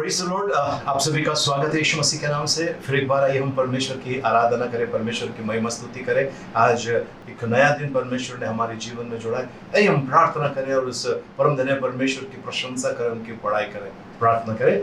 Praise the Lord. आप सभी का स्वागत है यीशु मसीह के नाम से। फिर एक बार आइए हम परमेश्वर की आराधना करें, परमेश्वर की महिमा स्तुति करें। आज एक नया दिन परमेश्वर ने हमारे जीवन में जोड़ा है। आइए हम प्रार्थना करें और उस परम धन्य परमेश्वर की प्रशंसा करें, उनकी बड़ाई करें। प्रार्थना करें।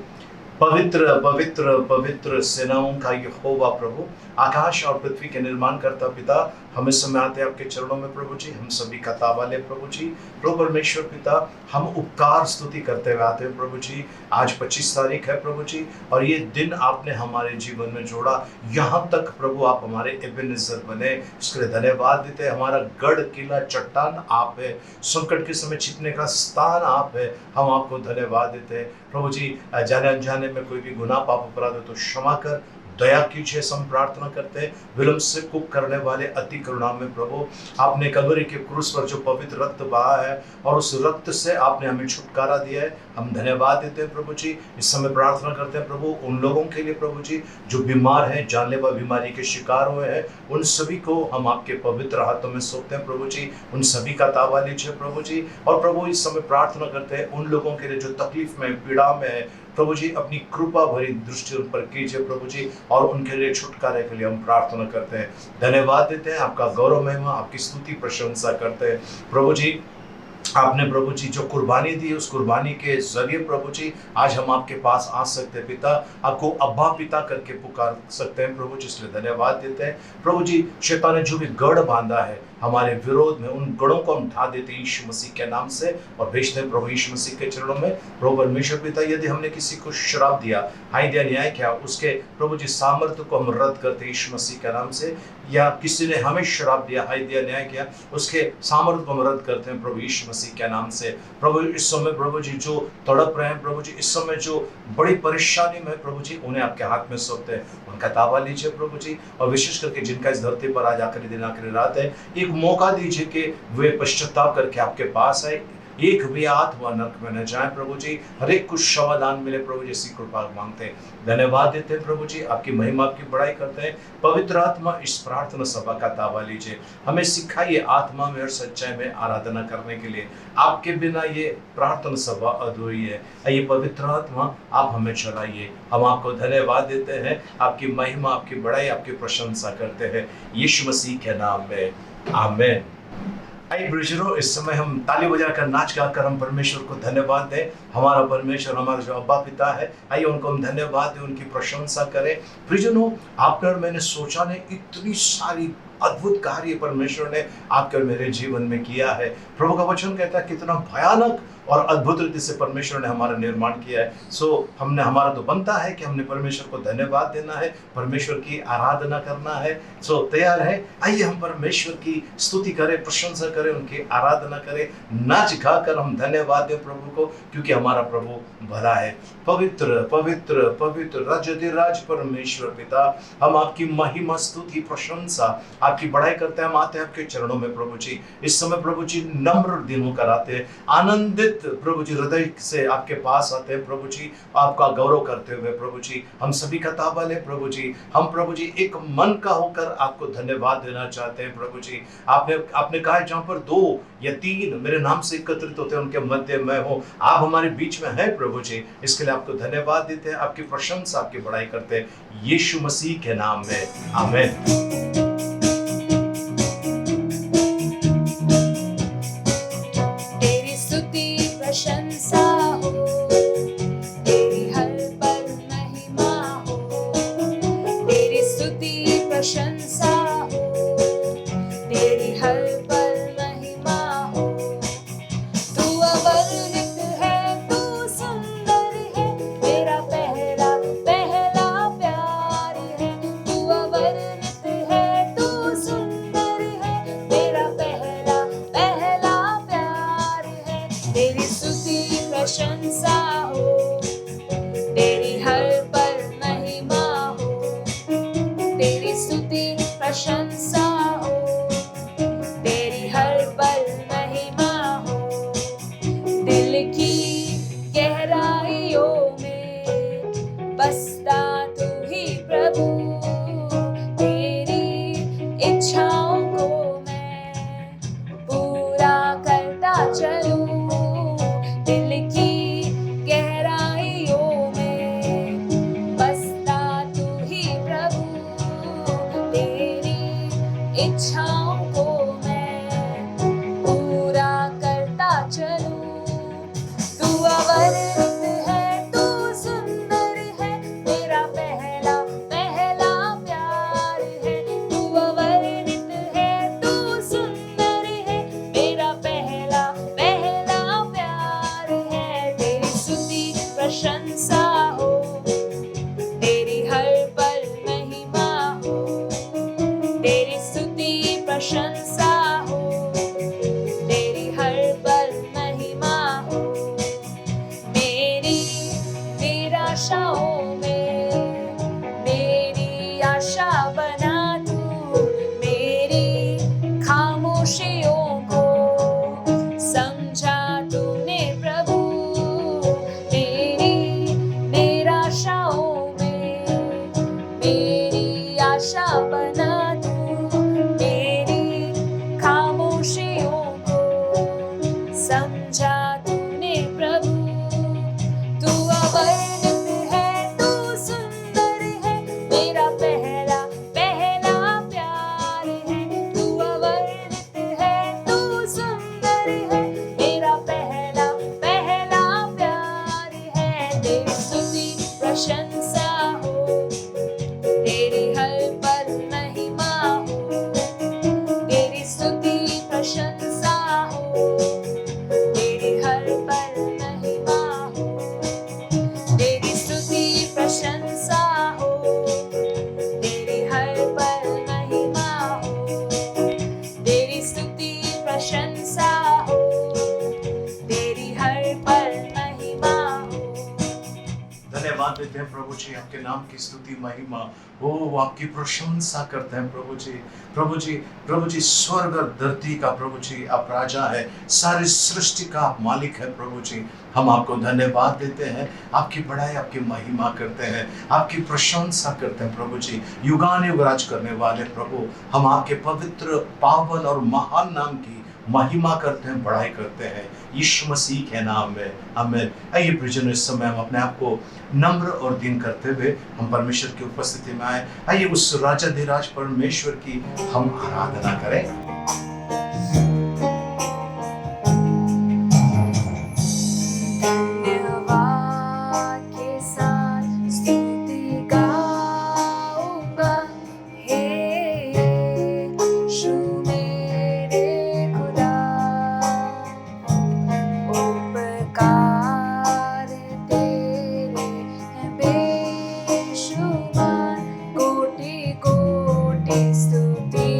पवित्र पवित्र पवित्र सेनाओं का यहोवा प्रभु, आकाश और पृथ्वी के निर्माण करता पिता, हम इस समय आते हैं आपके चरणों में प्रभु जी। हम सभी का ताबा ले प्रभु जी। प्रभु परमेश्वर पिता, हम उपकार स्तुति करते हुए आते हैं प्रभु जी। आज 25 तारीख है प्रभु जी, और ये दिन आपने हमारे जीवन में जोड़ा। यहाँ तक प्रभु आप हमारे एबेनेज़र बने, उसके लिए धन्यवाद देते हैं। हमारा गढ़ किला चट्टान आप है, संकट के समय छिपने का स्थान आप है, हम आपको धन्यवाद देते हैं प्रभु जी। जाने अनजाने में कोई भी गुनाह पाप अपराध हो तो क्षमा कर, दया कीजिए, हम प्रार्थना करते हैं। विलंब से कुक करने वाले अति करुणा में प्रभु, आपने कलवरी के क्रूस पर जो पवित्र रक्त बहा है और उस रक्त से आपने हमें छुटकारा दिया है, हम धन्यवाद देते हैं प्रभु जी। इस समय प्रार्थना करते हैं प्रभु उन लोगों के लिए प्रभु जी जो बीमार हैं, जानलेवा बीमारी के शिकार हुए हैं, उन सभी को हम आपके पवित्र हाथों में सौंपते हैं प्रभु जी। उन सभी का ताबा लीजिए प्रभु जी। और प्रभु इस समय प्रार्थना करते हैं उन लोगों के लिए जो तकलीफ में, पीड़ा में है प्रभु जी, अपनी कृपा भरी दृष्टि उन पर कीजिए प्रभु जी, और उनके लिए छुटकारे के लिए हम प्रार्थना करते हैं। धन्यवाद देते हैं, आपका गौरव महिमा, आपकी स्तुति प्रशंसा करते हैं प्रभु जी। आपने प्रभु जी जो कुर्बानी दी, उस कुर्बानी के जरिए प्रभु जी आज हम आपके पास आ सकते हैं पिता, आपको अब्बा पिता करके पुकार सकते हैं प्रभु जी, इसलिए धन्यवाद देते हैं प्रभु जी। शैतान ने जो भी गढ़ बांधा है हमारे विरोध में, उन गढ़ों को हम ढा देते हैं यीशु मसीह के नाम से और भेजते हैं प्रभु यीशु मसीह के चरणों में। प्रभु परमेश्वर पिता, यदि हमने किसी को श्राप दिया, हानि दिया, न्याय किया, उसके प्रभु जी सामर्थ्य को हम रद्द करते हैं यीशु मसीह के नाम से। या किसी ने हमें श्राप दिया, हानि दिया, न्याय किया, उसके सामर्थ्य को हम रद्द करते हैं प्रभु यीशु मसीह के नाम से। प्रभु इस समय प्रभु जी जो तड़प रहे हैं प्रभु जी, इस समय जो बड़ी परेशानी में प्रभु जी, उन्हें आपके हाथ में सौंपते हैं। उनका ताबा लीजिए प्रभु जी, और विशेष करके जिनका इस धरती पर आज आखिरी दिन, आखिरी रात है, एक मौका दीजिए कि वे पश्चाताप करके आपके पास आए, एक भी आत्मा नरक में न जाए प्रभु जी, हर एक को क्षमादान मिले प्रभु जी, ऐसी कृपा मांगते हैं। धन्यवाद देते हैं प्रभु जी, आपकी महिमा, आपकी बड़ाई करते हैं। पवित्र आत्मा इस प्रार्थना सभा का ताबा लीजिए, हमें सिखाइए आत्मा में और सच्चाई में आराधना करने के लिए। आपके बिना ये प्रार्थना सभा अधूरी है। आइए पवित्र आत्मा आप हमें चलाइए, हम आपको धन्यवाद देते हैं, आपकी महिमा, आपकी बड़ाई, आपकी प्रशंसा करते हैं यीशु मसीह के नाम में, आमीन। आइए ब्रिजरो, इस समय हम ताली बजाकर, नाच गाकर हम परमेश्वर को धन्यवाद दें। हमारा परमेश्वर, हमारा जो अब्बा पिता है, आइए उनको हम धन्यवाद दें, उनकी प्रशंसा करें। प्रिजनों, आपने और मैंने सोचा नहीं, इतनी सारी अद्भुत कार्य परमेश्वर ने आपके और मेरे जीवन में किया है। प्रभु का वचन कहता है कितना भयानक और अद्भुत रीति से परमेश्वर ने हमारा निर्माण किया है। हमने, हमारा तो बनता है कि हमने परमेश्वर को धन्यवाद देना है, परमेश्वर की आराधना करना है। तैयार है? आइए हम परमेश्वर की स्तुति करें, प्रशंसा करें, उनकी आराधना करें, नाच गा कर हम धन्यवाद दें प्रभु को, क्योंकि हमारा प्रभु भला है। पवित्र पवित्र पवित्र राज परमेश्वर पिता, हम आपकी महिमा, स्तुति, प्रशंसा, आपकी बड़ाई करते हैं। हम आते हैं आपके चरणों में प्रभु जी। इस समय प्रभु जी नम्र दिन होकर आते हैं, आनंदित प्रभु जी हृदय से आपके पास आते हैं प्रभु जी, आपका गौरव करते हुए प्रभु जी। हम सभी का ताबा ले प्रभु जी, हम प्रभु जी एक मन का होकर आपको धन्यवाद देना चाहते हैं प्रभु जी। आपने कहा है जहाँ पर 2 या 3 मेरे नाम से एकत्रित होते हैं, उनके मध्य मैं हूँ। आप हमारे बीच में हैं प्रभु जी, इसके लिए आपको धन्यवाद देते हैं, आपकी प्रशंसा, आपकी बड़ाई करते हैं यीशु मसीह के नाम में, आमीन। प्रशंसा हो, तेरी हर पल महिमा हो, तेरी स्तुति प्रशंसा हो, तेरी हर पल महिमा हो। तू अवर्णित है, तू सुंदर है, मेरा पहला पहला प्यार है। तू अवर्णित है, इच्छाओं को मैं पूरा करता चलूं। तू अवर्णित है, तू सुंदर है, मेरा पहला पहला प्यार है। तू अवर्णित है, तू सुंदर है, मेरा पहला पहला प्यार है। तेरी स्तुति प्रशंसा हो, तेरी हर पल महिमा हो। तेरी स्तुति प्रशंसा हो, तेरी हर पल महिमा हो। मेरी निराशाओं में मेरी आशा बना तू, मेरी खामोशियों को समझा तूने प्रभु। मेरी निराशाओं में मेरी आशा बना तू, मेरी खामोशियों को समझा तूने प्रभु। तू अवर्णित है, तू सुंदर है, मेरा पहला पहला प्यार है। तू अवर्णित है, तू सुंदर है, मेरा पहला पहला प्यार है। तेरी स्तुति प्रशंसा हो, तेरी हर पल महिमा हो। तेरी स्तुति प्रशंसा हो, तेरी हर पल महिमा हो। तेरी स्तुति प्रशंसा हो, तेरी हर पल महिमा हो। तेरी स्तुति प्रशंसा हो, तेरी हर पल महिमा हो। धन्यवाद देते हैं प्रभु जी, आपके नाम की स्तुति महिमा हो, वो आपकी प्रशंसा करते हैं प्रभु जी। प्रभु जी, प्रभु जी, स्वर्ग और धरती का प्रभु जी आप राजा है, सारी सृष्टि का आप मालिक है प्रभु जी। हम आपको धन्यवाद देते हैं, आपकी बड़ाई आपकी महिमा करते हैं, आपकी प्रशंसा करते हैं प्रभु जी। युगान युग राज करने वाले प्रभु, हम आपके पवित्र पावन और महान नाम की महिमा करते हैं, बड़ाई करते हैं, यीशु मसीह के नाम में, आमीन। आइए प्रियजनों, इस समय हम अपने आप को नम्र और दीन करते हुए हम परमेश्वर की उपस्थिति में आए। आइए उस राजाधिराज परमेश्वर की हम आराधना करें। धन्यवाद के साथ स्तुति गाऊंगा, हे यीशु मेरे खुदा। उपकार तेरे हैं बेशुमार, कोटि कोटि स्तुति।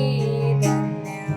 धन्यवाद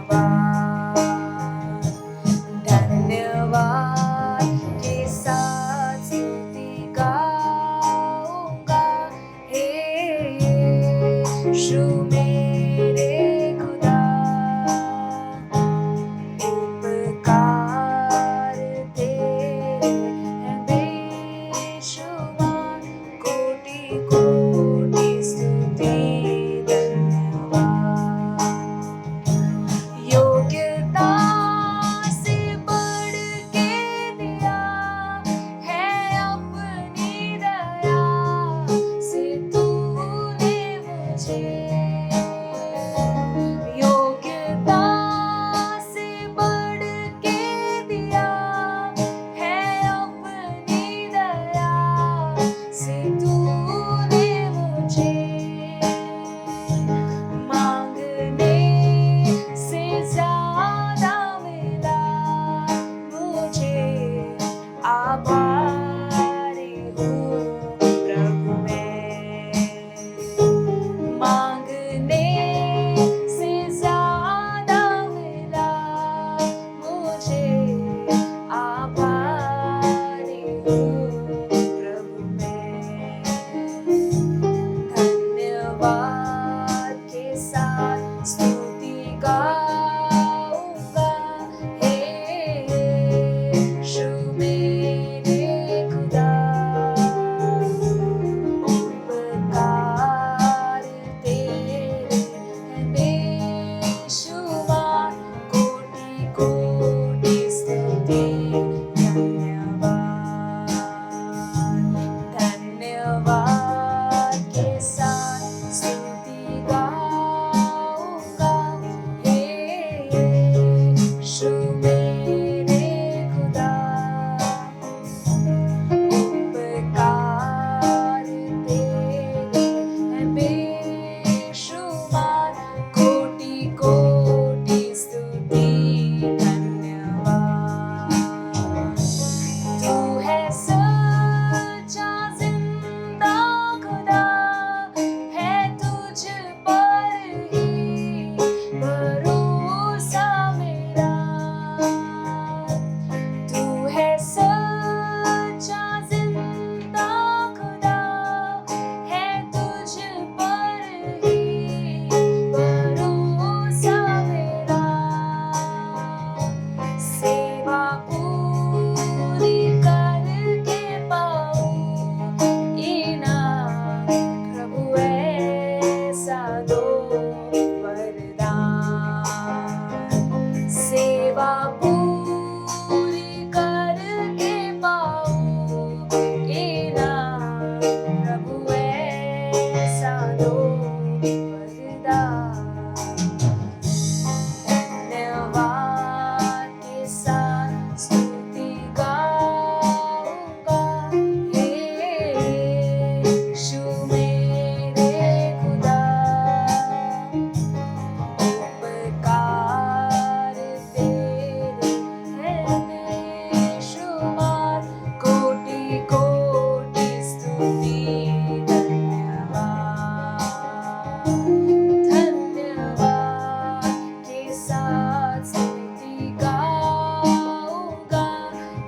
साथ स्तुति गाऊंगा।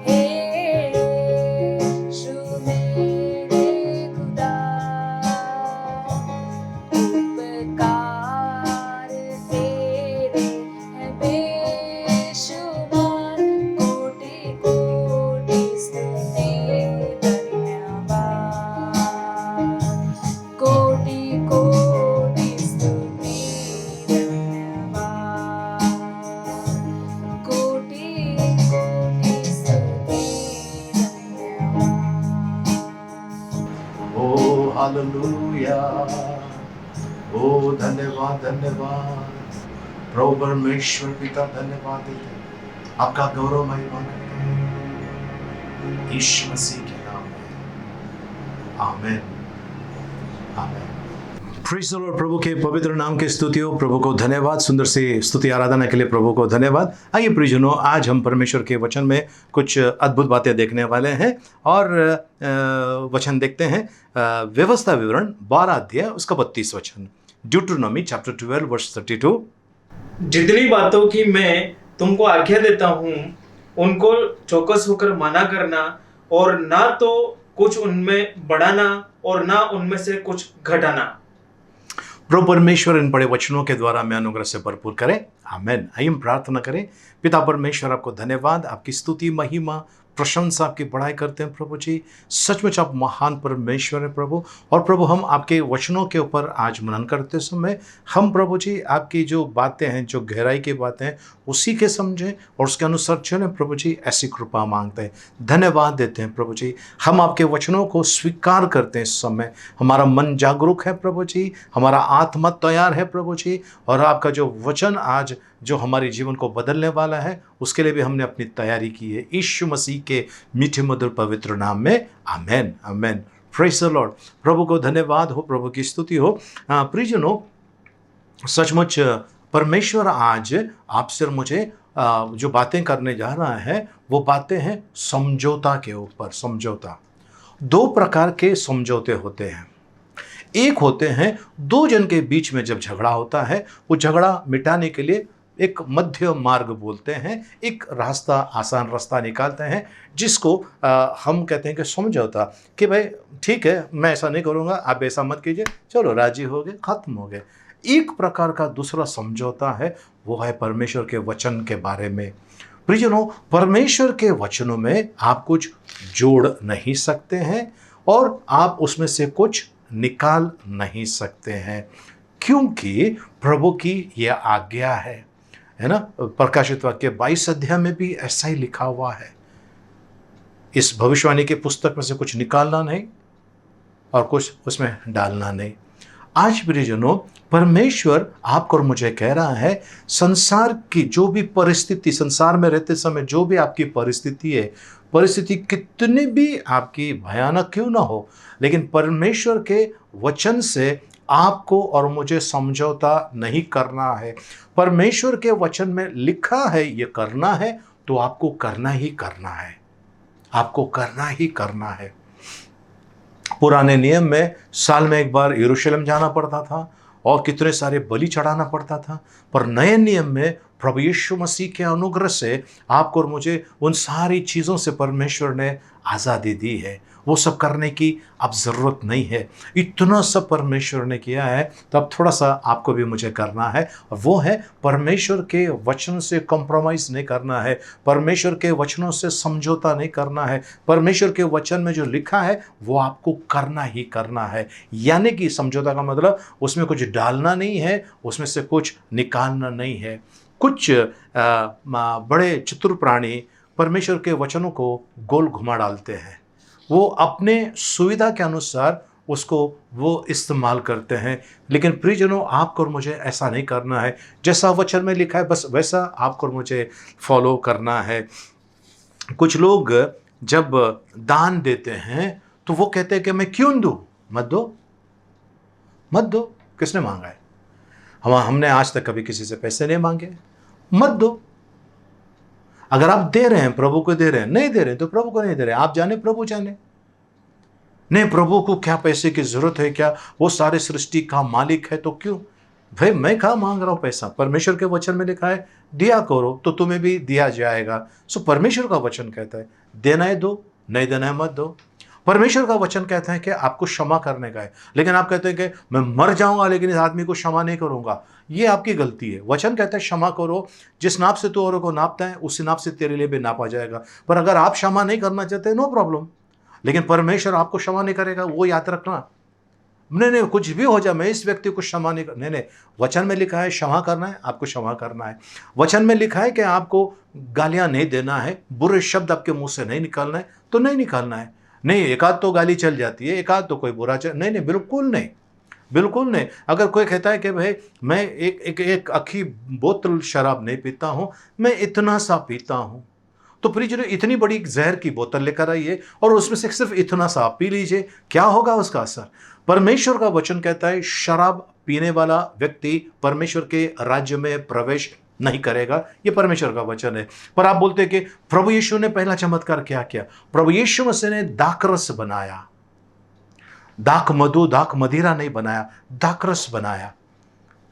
हे यीशु मेरे खुदा, उपकार तेरे हैं बेशुमार, कोटि कोटि स्तुति धन्यवाद, कोटि कोटि स्तुति धन्यवाद, कोटि कोटि स्तुति धन्यवाद। ओ हालेलुया, ओ धन्यवाद धन्यवाद। प्रभु परमेश्वर पिता धन्यवाद देते हैं, आपका गौरव महिमा करते हैं यीशु मसीह के नाम में, आमीन आमीन। Praise the Lord. प्रभु के पवित्र नाम की स्तुति हो। प्रभु को धन्यवाद, सुंदर सी स्तुति आराधना के लिए प्रभु को धन्यवाद। आइए प्रियजनों, आज हम परमेश्वर के वचन में कुछ अद्भुत बातें देखने वाले हैं और वचन देखते हैं। व्यवस्था विवरण 12 अध्याय उसका 32 वचन, ड्यूटरनॉमी चैप्टर 12 वर्स 32। जितनी बातों की मैं तुमको आज्ञा देता हूँ उनको चौकस होकर माना करना, और ना तो कुछ उनमें बढ़ाना और ना उनमें से कुछ घटाना। प्रभु परमेश्वर इन बड़े वचनों के द्वारा मैं अनुग्रह से भरपूर करें, आमीन। आइए हम प्रार्थना करें। पिता परमेश्वर, आपको धन्यवाद, आपकी स्तुति महिमा प्रशंसा आपकी बड़ाई करते हैं प्रभु जी। सचमुच आप महान परमेश्वर है प्रभु। और प्रभु, हम आपके वचनों के ऊपर आज मनन करते समय हम प्रभु जी आपकी जो बातें हैं, जो गहराई की बातें हैं, उसी के समझें और उसके अनुसार चलें प्रभु जी। ऐसी कृपा मांगते हैं, धन्यवाद देते हैं प्रभु जी। हम आपके वचनों को स्वीकार करते हैं इस समय। हमारा मन जागरूक है प्रभु जी, हमारा आत्मा तैयार है प्रभु जी, और आपका जो वचन आज जो हमारे जीवन को बदलने वाला है उसके लिए भी हमने अपनी तैयारी की है। यीशु मसीह के मीठे मधुर पवित्र नाम में, amen amen. Praise the Lord. प्रभु को धन्यवाद हो, प्रभु की स्तुति हो। प्रियजनों, सचमुच परमेश्वर आज आपसे मुझे जो बातें करने जा रहा है वो बातें हैं समझौता के ऊपर। समझौता, दो प्रकार के समझौते होते हैं। एक होते हैं दो जन के बीच में जब झगड़ा होता है, वो झगड़ा मिटाने के लिए एक मध्य मार्ग बोलते हैं, एक रास्ता, आसान रास्ता निकालते हैं, जिसको हम कहते हैं कि समझौता। कि भाई ठीक है, मैं ऐसा नहीं करूँगा, आप ऐसा मत कीजिए, चलो राजी हो गए, खत्म हो गए। एक प्रकार का दूसरा समझौता है, वो है परमेश्वर के वचन के बारे में। प्रियजनों, परमेश्वर के वचनों में आप कुछ जोड़ नहीं सकते हैं और आप उसमें से कुछ निकाल नहीं सकते हैं, क्योंकि प्रभु की यह आज्ञा है ना। प्रकाशित वाक्य 22 अध्याय में भी ऐसा ही लिखा हुआ है। इस भविष्यवाणी की पुस्तक में से कुछ निकालना नहीं और कुछ उसमें डालना नहीं। आज प्रियजनों, परमेश्वर आपको और मुझे कह रहा है, संसार की जो भी परिस्थिति, संसार में रहते समय जो भी आपकी परिस्थिति है, परिस्थिति कितनी भी आपकी भयानक क्यों ना हो, लेकिन परमेश्वर के वचन से आपको और मुझे समझौता नहीं करना है। परमेश्वर के वचन में लिखा है ये करना है, तो आपको करना ही करना है, आपको करना ही करना है। पुराने नियम में साल में एक बार यरूशलेम जाना पड़ता था और कितने सारे बलि चढ़ाना पड़ता था, पर नए नियम में प्रभु यीशु मसीह के अनुग्रह से आपको और मुझे उन सारी चीज़ों से परमेश्वर ने आज़ादी दी है। वो सब करने की अब ज़रूरत नहीं है। इतना सब परमेश्वर ने किया है, तो अब थोड़ा सा आपको भी मुझे करना है, और वो है परमेश्वर के वचन से कॉम्प्रोमाइज़ नहीं करना है, परमेश्वर के वचनों से समझौता नहीं करना है। परमेश्वर के वचन में जो लिखा है वो आपको करना ही करना है। यानी कि समझौता का मतलब उसमें कुछ डालना नहीं है, उसमें से कुछ निकालना नहीं है। कुछ बड़े चतुर प्राणी परमेश्वर के वचनों को गोल घुमा डालते हैं, वो अपने सुविधा के अनुसार उसको वो इस्तेमाल करते हैं। लेकिन प्रियजनों, आपको और मुझे ऐसा नहीं करना है। जैसा वचन में लिखा है बस वैसा आपको और मुझे फॉलो करना है। कुछ लोग जब दान देते हैं तो वो कहते हैं कि मैं क्यों दूँ, मत दो, मत दो। किसने मांगा है? हमने आज तक कभी किसी से पैसे नहीं मांगे, मत दो। अगर आप दे रहे हैं, प्रभु को दे रहे हैं, नहीं दे रहे हैं तो प्रभु को नहीं दे रहे हैं, आप जाने, प्रभु जाने। नहीं, प्रभु को क्या पैसे की जरूरत है, क्या वो सारे सृष्टि का मालिक है, तो क्यों? भाई मैं कहाँ मांग रहा हूँ पैसा, परमेश्वर के वचन में लिखा है दिया करो तो तुम्हें भी दिया जाएगा। सो परमेश्वर का वचन कहता है देना है दो, नहीं देना है मत दो। परमेश्वर का वचन कहता है कि आपको क्षमा करने का है, लेकिन आप कहते हैं कि मैं मर जाऊंगा लेकिन इस आदमी को क्षमा नहीं करूंगा। ये आपकी गलती है। वचन कहता है क्षमा करो, जिस नाप से तू औरों को नापता है उसी नाप से तेरे लिए भी नापा जाएगा। पर अगर आप क्षमा नहीं करना चाहते नो प्रॉब्लम, लेकिन परमेश्वर आपको क्षमा नहीं करेगा, वो याद रखना। नहीं कुछ भी हो जाए मैं इस व्यक्ति को क्षमा नहीं कर, नहीं वचन में लिखा है क्षमा करना है, आपको क्षमा करना है। वचन में लिखा है कि आपको गालियां नहीं देना है, बुरे शब्द आपके मुंह से नहीं निकालना है तो नहीं निकालना है। नहीं एकाध तो गाली चल जाती है, एकाध तो कोई बुरा चल, नहीं बिल्कुल नहीं, बिल्कुल नहीं। अगर कोई कहता है कि भाई मैं एक आखी बोतल शराब नहीं पीता हूं, मैं इतना सा पीता हूं, तो प्रिय इतनी बड़ी जहर की बोतल लेकर आइए और उसमें से सिर्फ इतना सा आप पी लीजिए, क्या होगा उसका असर? परमेश्वर का वचन कहता है शराब पीने वाला व्यक्ति परमेश्वर के राज्य में प्रवेश नहीं करेगा। ये परमेश्वर का वचन है। पर आप बोलते हैं कि प्रभु यीशु ने पहला चमत्कार क्या किया? प्रभु यीशु मसीह ने दाखरस बनाया, दाख मधु दाख मदिरा नहीं बनाया, दाखरस बनाया।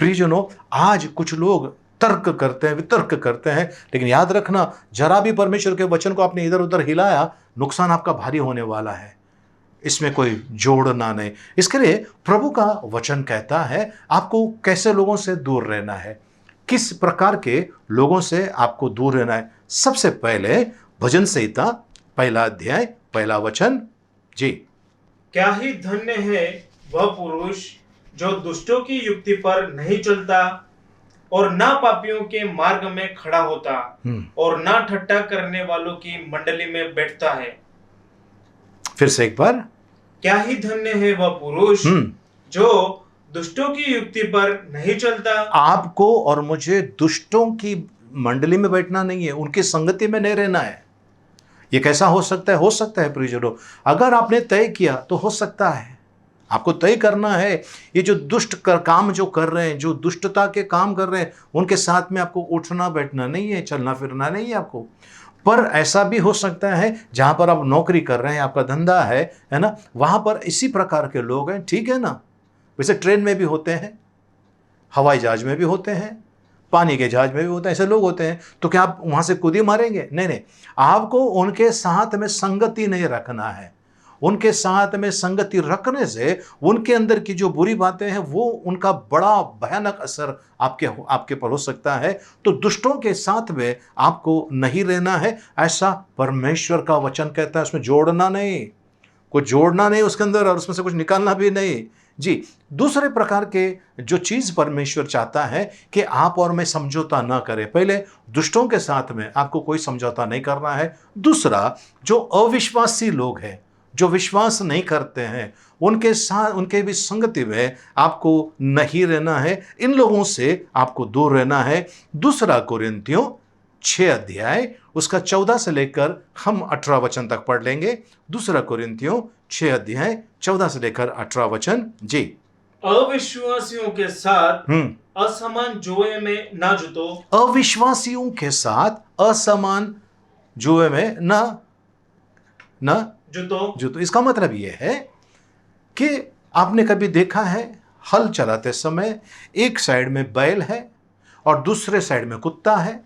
प्रियजनों आज कुछ लोग तर्क करते हैं, वितर्क करते हैं, लेकिन याद रखना जरा भी परमेश्वर के वचन को आपने इधर उधर हिलाया, नुकसान आपका भारी होने वाला है। इसमें कोई जोड़ना नहीं। इसके लिए प्रभु का वचन कहता है आपको कैसे लोगों से दूर रहना है, किस प्रकार के लोगों से आपको दूर रहना है। सबसे पहले भजन संहिता पहला अध्याय पहला वचन जी। क्या ही धन्य है वह पुरुष जो दुष्टों की युक्ति पर नहीं चलता और ना पापियों के मार्ग में खड़ा होता और ना ठट्टा करने वालों की मंडली में बैठता है। फिर से एक बार, क्या ही धन्य है वह पुरुष जो दुष्टों की युक्ति पर नहीं चलता। आपको और मुझे दुष्टों की मंडली में बैठना नहीं है, उनकी संगति में नहीं रहना है। ये कैसा हो सकता है? हो सकता है प्रियजनों, अगर आपने तय किया तो हो सकता है। आपको तय करना है ये जो दुष्ट काम जो कर रहे हैं, जो दुष्टता के काम कर रहे हैं, उनके साथ में आपको उठना बैठना नहीं है, चलना फिरना नहीं है आपको। पर ऐसा भी हो सकता है जहां पर आप नौकरी कर रहे हैं, आपका धंधा है ना, वहां पर इसी प्रकार के लोग हैं, ठीक है ना। वैसे ट्रेन में भी होते हैं, हवाई जहाज में भी होते हैं, पानी के जहाज में भी होते हैं, ऐसे लोग होते हैं। तो क्या आप वहां से कूदी मारेंगे? नहीं, आपको उनके साथ में संगति नहीं रखना है। उनके साथ में संगति रखने से उनके अंदर की जो बुरी बातें हैं वो उनका बड़ा भयानक असर आपके पर हो सकता है। तो दुष्टों के साथ में आपको नहीं रहना है, ऐसा परमेश्वर का वचन कहता है। उसमें जोड़ना नहीं, कुछ जोड़ना नहीं उसके अंदर, और उसमें से कुछ निकालना भी नहीं जी। दूसरे प्रकार के जो चीज परमेश्वर चाहता है कि आप और मैं समझौता ना करें। पहले दुष्टों के साथ में आपको कोई समझौता नहीं करना है। दूसरा, जो अविश्वासी लोग हैं, जो विश्वास नहीं करते हैं, उनके साथ उनके भी संगति में आपको नहीं रहना है। इन लोगों से आपको दूर रहना है। दूसरा कोरिन्थियों 6 अध्याय उसका 14 से लेकर हम 18 वचन तक पढ़ लेंगे। दूसरा कोरिन्थियों 6 अध्याय 14 से लेकर 18 वचन जी। अविश्वासियों के साथ असमान जुए में ना जुतो। अविश्वासियों के साथ असमान जुए में न जुतो। इसका मतलब यह है कि आपने कभी देखा है हल चलाते समय एक साइड में बैल है और दूसरे साइड में कुत्ता है?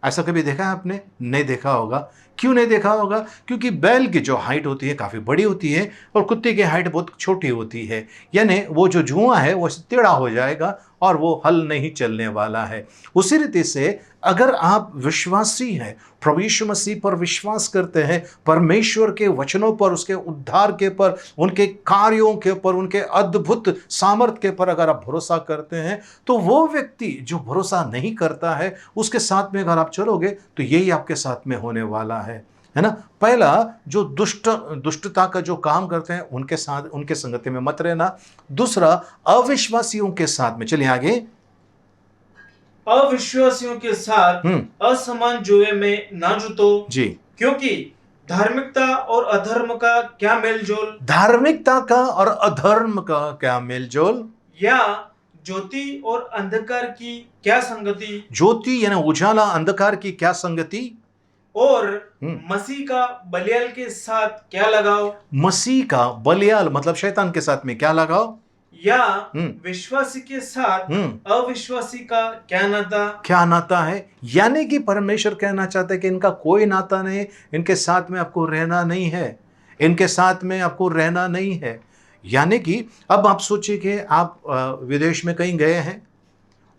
ऐसा कभी देखा है आपने? नहीं देखा होगा। क्यों नहीं देखा होगा? क्योंकि बैल की जो हाइट होती है काफ़ी बड़ी होती है और कुत्ते की हाइट बहुत छोटी होती है। यानी वो जो जुआ है वो टेढ़ा हो जाएगा और वो हल नहीं चलने वाला है। उसी रीति से अगर आप विश्वासी हैं, प्रभु यीशु मसीह पर विश्वास करते हैं, परमेश्वर के वचनों पर, उसके उद्धार के पर, उनके कार्यों के ऊपर, उनके अद्भुत सामर्थ्य के पर अगर आप भरोसा करते हैं, तो वो व्यक्ति जो भरोसा नहीं करता है उसके साथ में अगर आप चलोगे तो यही आपके साथ में होने वाला है ना। पहला, जो दुष्टता का जो काम करते हैं उनके साथ, उनके संगति में मत रहना। दूसरा, अविश्वासियों के साथ में, चलिए आगे, अविश्वासियों के साथ असमान जुए में ना जुतो जी, क्योंकि धार्मिकता और अधर्म का क्या मेलजोल। धार्मिकता का और अधर्म का क्या मेलजोल, या ज्योति और अंधकार की क्या संगति। ज्योति यानी उजाला, अंधकार की क्या संगति, और मसीह का बलियाल के साथ क्या लगाओ। मसीह का बलियाल मतलब शैतान के साथ में क्या लगाओ। या हम्म। विश्वासी के साथ अविश्वासी का क्या नाता? क्या नाता है? यानी कि परमेश्वर कहना चाहते हैं कि इनका कोई नाता नहीं, इनके साथ में आपको रहना नहीं है, इनके साथ में आपको रहना नहीं है। यानी कि अब आप सोचिए कि आप विदेश में कहीं गए हैं,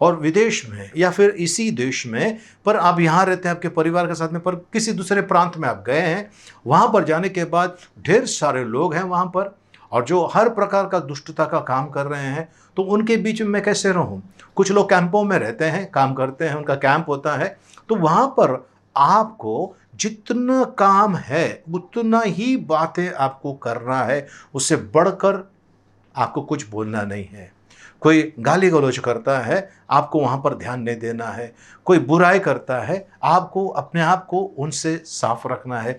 और विदेश में या फिर इसी देश में, पर आप यहाँ रहते हैं आपके परिवार के साथ में, पर किसी दूसरे प्रांत में आप गए हैं। वहाँ पर जाने के बाद ढेर सारे लोग हैं वहाँ पर, और जो हर प्रकार का दुष्टता का काम कर रहे हैं, तो उनके बीच में मैं कैसे रहूं? कुछ लोग कैंपों में रहते हैं, काम करते हैं, उनका कैंप होता है, तो वहाँ पर आपको जितना काम है उतना ही बातें आपको करना है, उससे बढ़कर आपको कुछ बोलना नहीं है। कोई गाली गलौज करता है, आपको वहाँ पर ध्यान नहीं देना है। कोई बुराई करता है, आपको अपने आप को उनसे साफ रखना है।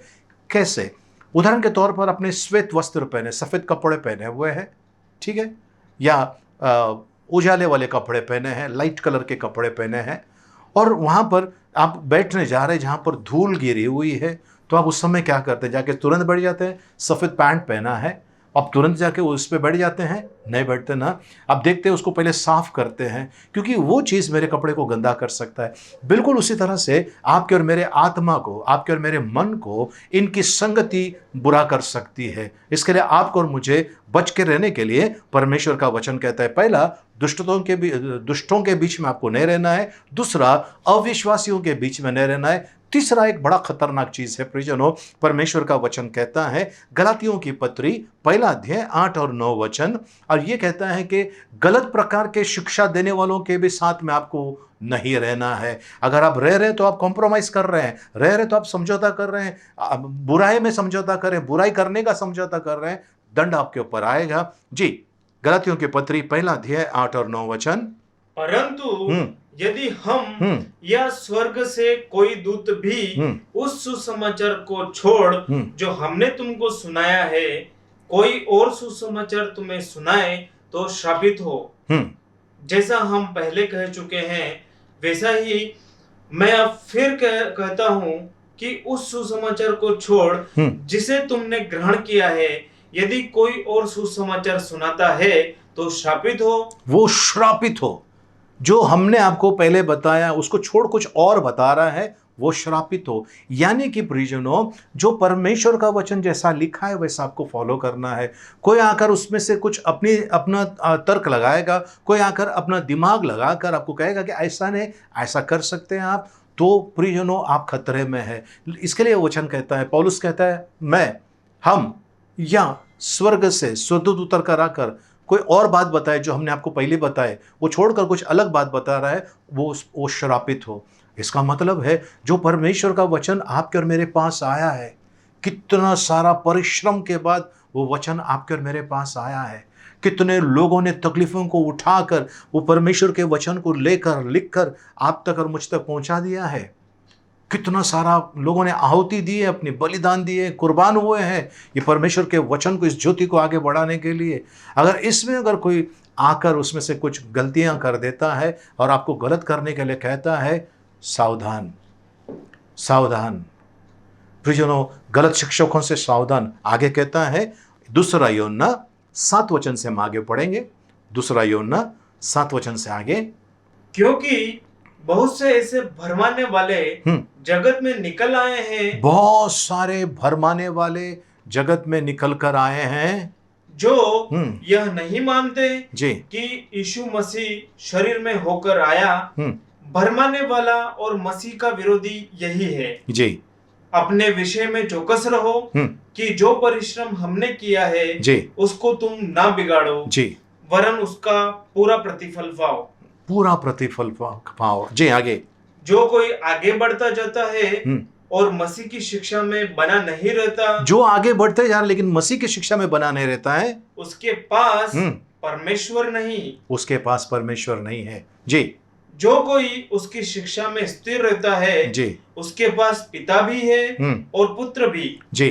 कैसे? उदाहरण के तौर पर अपने श्वेत वस्त्र पहने, सफ़ेद कपड़े पहने हुए हैं, ठीक है, या उजाले वाले कपड़े पहने हैं, लाइट कलर के कपड़े पहने हैं, और वहाँ पर आप बैठने जा रहे हैं जहाँ पर धूल गिरी हुई है, तो आप उस समय क्या करते हैं? जाके तुरंत बैठ जाते हैं। सफ़ेद पैंट पहना है, आप तुरंत जाके उस पर बैठ जाते हैं? नहीं बैठते ना। आप देखते हैं, उसको पहले साफ करते हैं, क्योंकि वो चीज़ मेरे कपड़े को गंदा कर सकता है। बिल्कुल उसी तरह से आपके और मेरे आत्मा को, आपके और मेरे मन को इनकी संगति बुरा कर सकती है। इसके लिए आपको और मुझे बच के रहने के लिए परमेश्वर का वचन कहता है, पहला, दुष्टों के बीच में आपको नहीं रहना है। दूसरा, अविश्वासियों के बीच में नहीं रहना है। तीसरा, एक बड़ा खतरनाक चीज है प्रियजनों, परमेश्वर का वचन कहता है, गलातियों की पत्री पहला अध्याय 8 और 9 वचन, और ये कहता है कि गलत प्रकार के शिक्षा देने वालों के भी साथ में आपको नहीं रहना है। अगर आप रह रहे हैं तो आप कॉम्प्रोमाइज कर रहे हैं, रह रहे तो आप समझौता कर रहे हैं, आप बुराई में समझौता करें, बुराई करने का समझौता कर रहे हैं, दंड आपके ऊपर आएगा। जी, गलातियों की पत्री पहला अध्याय 8 और 9 वचन। परंतु यदि हम या स्वर्ग से कोई दूत भी उस सुसमाचार को छोड़ जो हमने तुमको सुनाया है, कोई और सुसमाचार तुम्हें सुनाए, तो श्रापित हो। जैसा हम पहले कह चुके हैं, वैसा ही मैं अब फिर कहता हूँ कि उस सुसमाचार को छोड़ जिसे तुमने ग्रहण किया है, यदि कोई और सुसमाचार सुनाता है तो श्रापित हो। वो श्रापित हो। जो हमने आपको पहले बताया उसको छोड़ कुछ और बता रहा है, वो श्रापित हो। यानी कि प्रियजनों, जो परमेश्वर का वचन जैसा लिखा है वैसा आपको फॉलो करना है। कोई आकर उसमें से कुछ अपना तर्क लगाएगा, कोई आकर अपना दिमाग लगाकर आपको कहेगा कि ऐसा नहीं, ऐसा कर सकते हैं आप, तो प्रियजनों आप खतरे में है। इसके लिए वचन कहता है, पौलुस कहता है, हम या स्वर्ग से स्वर्गदूत उतर कर आकर कोई और बात बताए जो हमने आपको पहले बताए, वो छोड़कर कुछ अलग बात बता रहा है, वो श्रापित हो। इसका मतलब है जो परमेश्वर का वचन आपके और मेरे पास आया है, कितना सारा परिश्रम के बाद वो वचन आपके और मेरे पास आया है। कितने लोगों ने तकलीफों को उठाकर वो परमेश्वर के वचन को लेकर लिखकर आप तक और मुझ तक पहुंचा दिया है। कितना सारा लोगों ने आहुति दी है, अपनी बलिदान दिए, कुर्बान हुए हैं ये परमेश्वर के वचन को, इस ज्योति को आगे बढ़ाने के लिए। अगर कोई आकर उसमें से कुछ गलतियां कर देता है और आपको गलत करने के लिए कहता है, सावधान सावधान प्रियजनों, गलत शिक्षकों से सावधान। आगे कहता है, दूसरा यूहन्ना 7 वचन से हम आगे पढ़ेंगे। दूसरा यूहन्ना 7 वचन से आगे, क्योंकि बहुत से ऐसे भरमाने वाले जगत में निकल आए हैं, बहुत सारे भरमाने वाले जगत में निकल कर आए हैं, जो यह नहीं मानते जी कि यीशु मसीह शरीर में होकर आया। भरमाने वाला और मसीह का विरोधी यही है जी। अपने विषय में चौकस रहो कि जो परिश्रम हमने किया है जी, उसको तुम ना बिगाड़ो जी, वरन उसका पूरा प्रतिफल पाओ। पूरा प्रतिफल पाओ जी। आगे, जो कोई आगे बढ़ता जाता है और मसीह की शिक्षा में बना नहीं रहता, जो आगे बढ़ते जा रहा लेकिन मसीह की शिक्षा में बना नहीं रहता है, उसके पास परमेश्वर नहीं, उसके पास परमेश्वर नहीं है जी। जो कोई उसकी शिक्षा में स्थिर रहता है जी, उसके पास पिता भी है और पुत्र भी जी।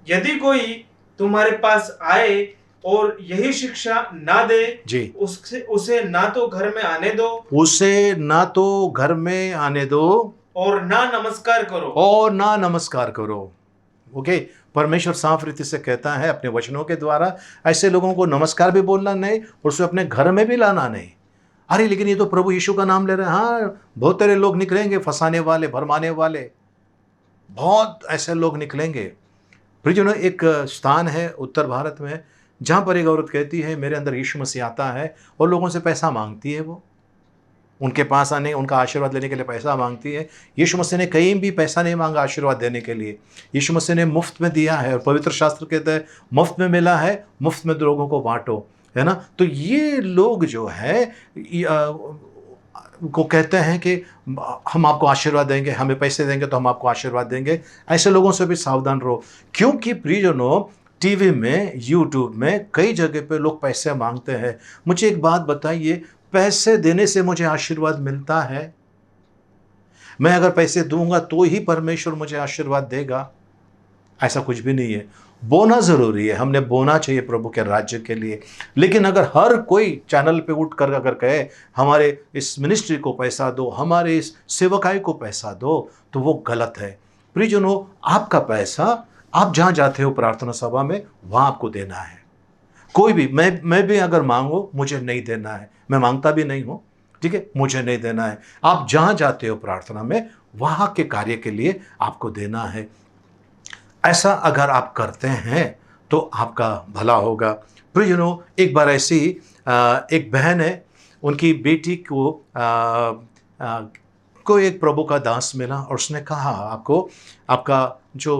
यदि कोई तुम्हारे पास आए और यही शिक्षा ना दे जी, उसे ना तो घर में आने दो, उसे ना तो घर में आने दो, और ना नमस्कार करो, और ना नमस्कार करो ओके, परमेश्वर साफ रीति से कहता है अपने वचनों के द्वारा, ऐसे लोगों को नमस्कार भी बोलना नहीं और उसे अपने घर में भी लाना नहीं। अरे लेकिन ये तो प्रभु यीशु का नाम ले रहे हैं। हाँ, बहुत सारे लोग निकलेंगे फंसाने वाले, भरमाने वाले, बहुत ऐसे लोग निकलेंगे। प्रियजनों, एक स्थान है उत्तर भारत में जहाँ पर एक औरत कहती है मेरे अंदर यीशु मसीह आता है, और लोगों से पैसा मांगती है। वो उनके पास आने, उनका आशीर्वाद लेने के लिए पैसा मांगती है। यीशु मसीह ने कहीं भी पैसा नहीं मांगा आशीर्वाद देने के लिए। यीशु मसीह ने मुफ्त में दिया है, और पवित्र शास्त्र कहते हैं मुफ्त में मिला है, मुफ्त में लोगों को बांटो, है ना। तो ये लोग जो है को कहते हैं कि हम आपको आशीर्वाद देंगे, हमें पैसे देंगे तो हम आपको आशीर्वाद देंगे। ऐसे लोगों से भी सावधान रहो, क्योंकि प्रियजनों टीवी में, यूट्यूब में कई जगह पे लोग पैसे मांगते हैं। मुझे एक बात बताइए, पैसे देने से मुझे आशीर्वाद मिलता है? मैं अगर पैसे दूंगा तो ही परमेश्वर मुझे आशीर्वाद देगा? ऐसा कुछ भी नहीं है। बोना जरूरी है, हमने बोना चाहिए प्रभु के राज्य के लिए। लेकिन अगर हर कोई चैनल पे उठ कर अगर कहे हमारे इस मिनिस्ट्री को पैसा दो, हमारे इस सेवकाई को पैसा दो, तो वो गलत है। प्रियजनों, आपका पैसा आप जहाँ जाते हो प्रार्थना सभा में, वहाँ आपको देना है। कोई भी, मैं भी अगर मांगो मुझे नहीं देना है, मैं मांगता भी नहीं हूँ, ठीक है, मुझे नहीं देना है। आप जहाँ जाते हो प्रार्थना में, वहाँ के कार्य के लिए आपको देना है। ऐसा अगर आप करते हैं तो आपका भला होगा। प्रियजनों, एक बार ऐसी एक बहन है, उनकी बेटी को एक प्रभु का दास मिला, और उसने कहा आपको आपका जो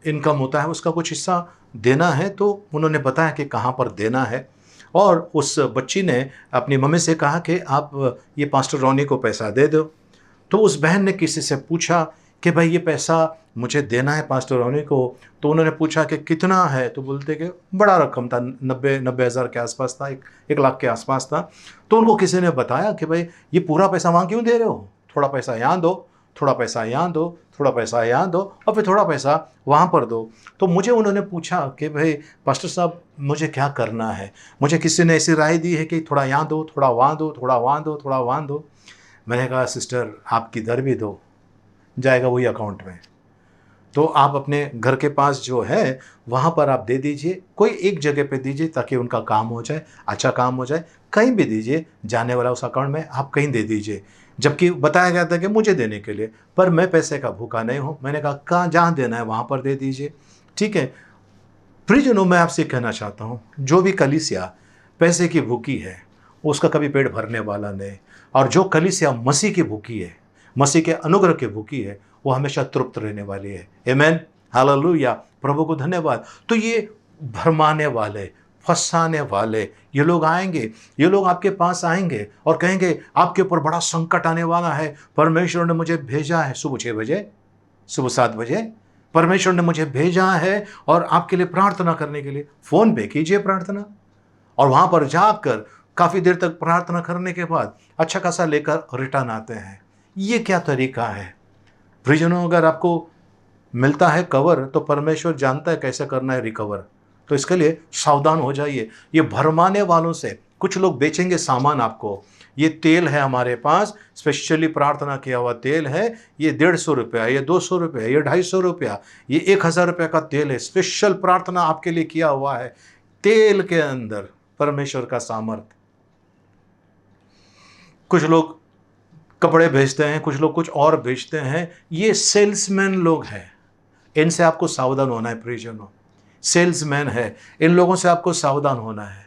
इनकम होता है उसका कुछ हिस्सा देना है। तो उन्होंने बताया कि कहाँ पर देना है, और उस बच्ची ने अपनी मम्मी से कहा कि आप ये पास्टर रोनी को पैसा दे दो। तो उस बहन ने किसी से पूछा कि भाई ये पैसा मुझे देना है पास्टर रोनी को। तो उन्होंने पूछा कि कितना है, तो बोलते कि बड़ा रकम था, 90 हज़ार के आसपास था, 1 लाख के आसपास था। तो उनको किसी ने बताया कि भाई ये पूरा पैसा वहाँ क्यों दे रहे हो, थोड़ा पैसा यहाँ दो, थोड़ा पैसा यहाँ दो, थोड़ा पैसा यहाँ दो, और फिर थोड़ा पैसा वहाँ पर दो। तो मुझे उन्होंने पूछा कि भाई पास्टर साहब मुझे क्या करना है। मुझे किसी ने ऐसी राय दी है कि थोड़ा यहाँ दो, थोड़ा वहाँ दो, थोड़ा वहाँ दो, थोड़ा वहाँ दो। मैंने कहा सिस्टर आप किधर भी दो, जाएगा वही अकाउंट में। तो आप अपने घर के पास जो है वहाँ पर आप दे दीजिए, कोई एक जगह पे दीजिए ताकि उनका काम हो जाए, अच्छा काम हो जाए। कहीं भी दीजिए, जाने वाला उस अकाउंट में आप कहीं दे दीजिए। जबकि बताया गया था कि मुझे देने के लिए, पर मैं पैसे का भूखा नहीं हूँ। मैंने कहा कहाँ जहाँ देना है वहाँ पर दे दीजिए, ठीक है। प्रियजनों, मैं आपसे कहना चाहता हूँ, जो भी कलीसिया पैसे की भूखी है उसका कभी पेट भरने वाला नहीं, और जो कलीसिया मसीह की भूखी है, मसीह के अनुग्रह की भूखी है, वो हमेशा तृप्त रहने वाली है। आमीन, हालेलुया, प्रभु को धन्यवाद। तो ये भरमाने वाले, फंसाने वाले ये लोग आएंगे, ये लोग आपके पास आएंगे और कहेंगे आपके ऊपर बड़ा संकट आने वाला है, परमेश्वर ने मुझे भेजा है सुबह 6 बजे, सुबह 7 बजे परमेश्वर ने मुझे भेजा है और आपके लिए प्रार्थना करने के लिए। फ़ोन पे कीजिए प्रार्थना, और वहाँ पर जाकर काफ़ी देर तक प्रार्थना करने के बाद अच्छा खासा लेकर रिटर्न आते हैं। ये क्या तरीका है? प्रियजनों, अगर आपको मिलता है कवर तो परमेश्वर जानता है कैसे करना है रिकवर। तो इसके लिए सावधान हो जाइए। ये भरमाने वालों से कुछ लोग बेचेंगे सामान आपको। ये तेल है हमारे पास, स्पेशली प्रार्थना किया हुआ तेल है, ये 150 रुपया, ये 200 रुपया, ये 250 रुपया, ये 1000 रुपया का तेल है, स्पेशल प्रार्थना आपके लिए किया हुआ है। तेल के अंदर परमेश्वर का सामर्थ। कुछ लोग कपड़े बेचते हैं, कुछ लोग कुछ और बेचते हैं। ये सेल्समैन लोग हैं, इनसे आपको सावधान होना है प्रियजनों। सेल्समैन है, इन लोगों से आपको सावधान होना है।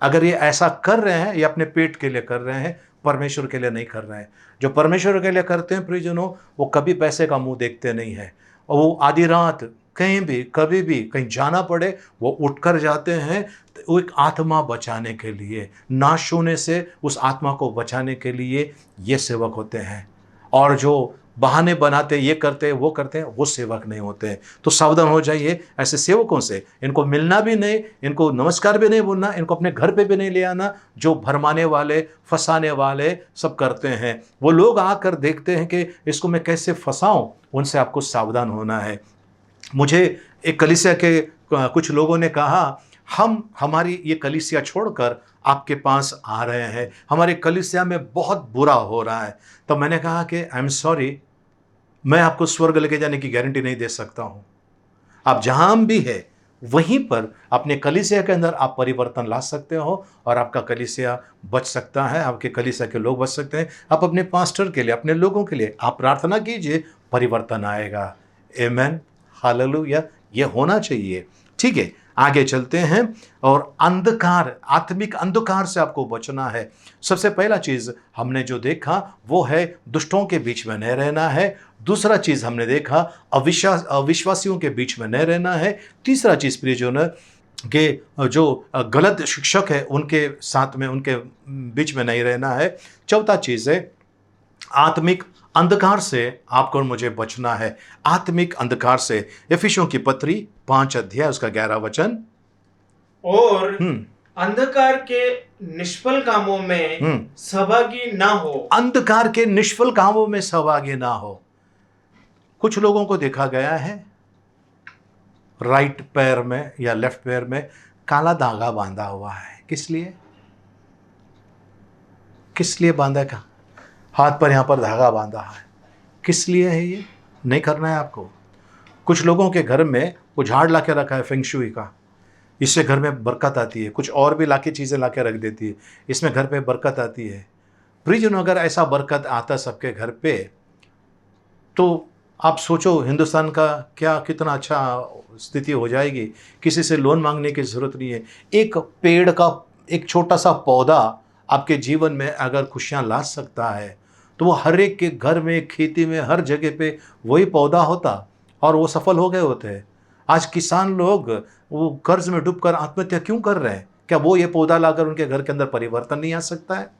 अगर ये ऐसा कर रहे हैं, ये अपने पेट के लिए कर रहे हैं, परमेश्वर के लिए नहीं कर रहे हैं। जो परमेश्वर के लिए करते हैं प्रियजनों, वो कभी पैसे का मुंह देखते नहीं है, और वो आधी रात कहीं भी कभी भी कहीं जाना पड़े वो उठकर जाते हैं, वो एक आत्मा बचाने के लिए, नाश होने से उस आत्मा को बचाने के लिए ये सेवक होते हैं। और जो बहाने बनाते, ये करते वो करते हैं, वो सेवक नहीं होते हैं। तो सावधान हो जाइए ऐसे सेवकों से। इनको मिलना भी नहीं, इनको नमस्कार भी नहीं बोलना, इनको अपने घर पे भी नहीं ले आना। जो भरमाने वाले, फंसाने वाले सब करते हैं, वो लोग आकर देखते हैं कि इसको मैं कैसे फंसाऊं, उनसे आपको सावधान होना है। मुझे एक कलीसिया के कुछ लोगों ने कहा, हम हमारी ये कलीसिया छोड़कर आपके पास आ रहे हैं, हमारे कलीसिया में बहुत बुरा हो रहा है। तो मैंने कहा कि आई एम सॉरी, मैं आपको स्वर्ग लेके जाने की गारंटी नहीं दे सकता हूँ। आप जहां भी है वहीं पर अपने कलीसिया के अंदर आप परिवर्तन ला सकते हो और आपका कलीसिया बच सकता है, आपके कलीसिया के लोग बच सकते हैं। आप अपने पास्टर के लिए, अपने लोगों के लिए आप प्रार्थना कीजिए, परिवर्तन आएगा। आमेन, हालेलुया। ये होना चाहिए। ठीक है, आगे चलते हैं। और अंधकार, आत्मिक अंधकार से आपको बचना है। सबसे पहला चीज हमने जो देखा वो है दुष्टों के बीच में नहीं रहना है। दूसरा चीज हमने देखा अविश्वासियों के बीच में नहीं रहना है। तीसरा चीज प्रियजन के जो गलत शिक्षक है उनके साथ में, उनके बीच में नहीं रहना है। चौथा चीज है आत्मिक अंधकार से आपको और मुझे बचना है। आत्मिक अंधकार से एफिसियों की पत्री 5 अध्याय उसका 11 वचन। और अंधकार के निष्फल कामों में सहभागी ना हो। अंधकार के निष्फल कामों में सहभागी ना हो। कुछ लोगों को देखा गया है राइट पैर में या लेफ्ट पैर में काला धागा बांधा हुआ है। किस लिए? किस लिए बांधा? का हाथ पर यहां पर धागा बांधा है, किस लिए है? ये नहीं करना है आपको। कुछ लोगों के घर में वो झाड़ ला के रखा है फेंगशुई का, इससे घर में बरकत आती है। कुछ और भी लाके चीज़ें ला के रख देती है, इसमें घर पे बरकत आती है। प्रियजनों, अगर ऐसा बरकत आता सबके घर पे तो आप सोचो हिंदुस्तान का क्या कितना अच्छा स्थिति हो जाएगी। किसी से लोन मांगने की ज़रूरत नहीं है। एक पेड़ का एक छोटा सा पौधा आपके जीवन में अगर खुशियाँ ला सकता है तो वो हर एक के घर में, खेती में, हर जगह पे वही पौधा होता और वो सफल हो गए होते। आज किसान लोग वो कर्ज में डूबकर आत्महत्या क्यों कर रहे हैं? क्या वो ये पौधा लाकर उनके घर के अंदर परिवर्तन नहीं आ सकता है?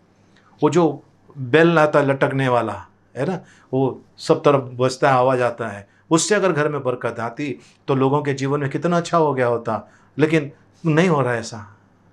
वो जो बेल आता है लटकने वाला है ना, वो सब तरफ बजता है, आवाज़ आता है, उससे अगर घर में बरकत आती तो लोगों के जीवन में कितना अच्छा हो गया होता। लेकिन नहीं हो रहा है,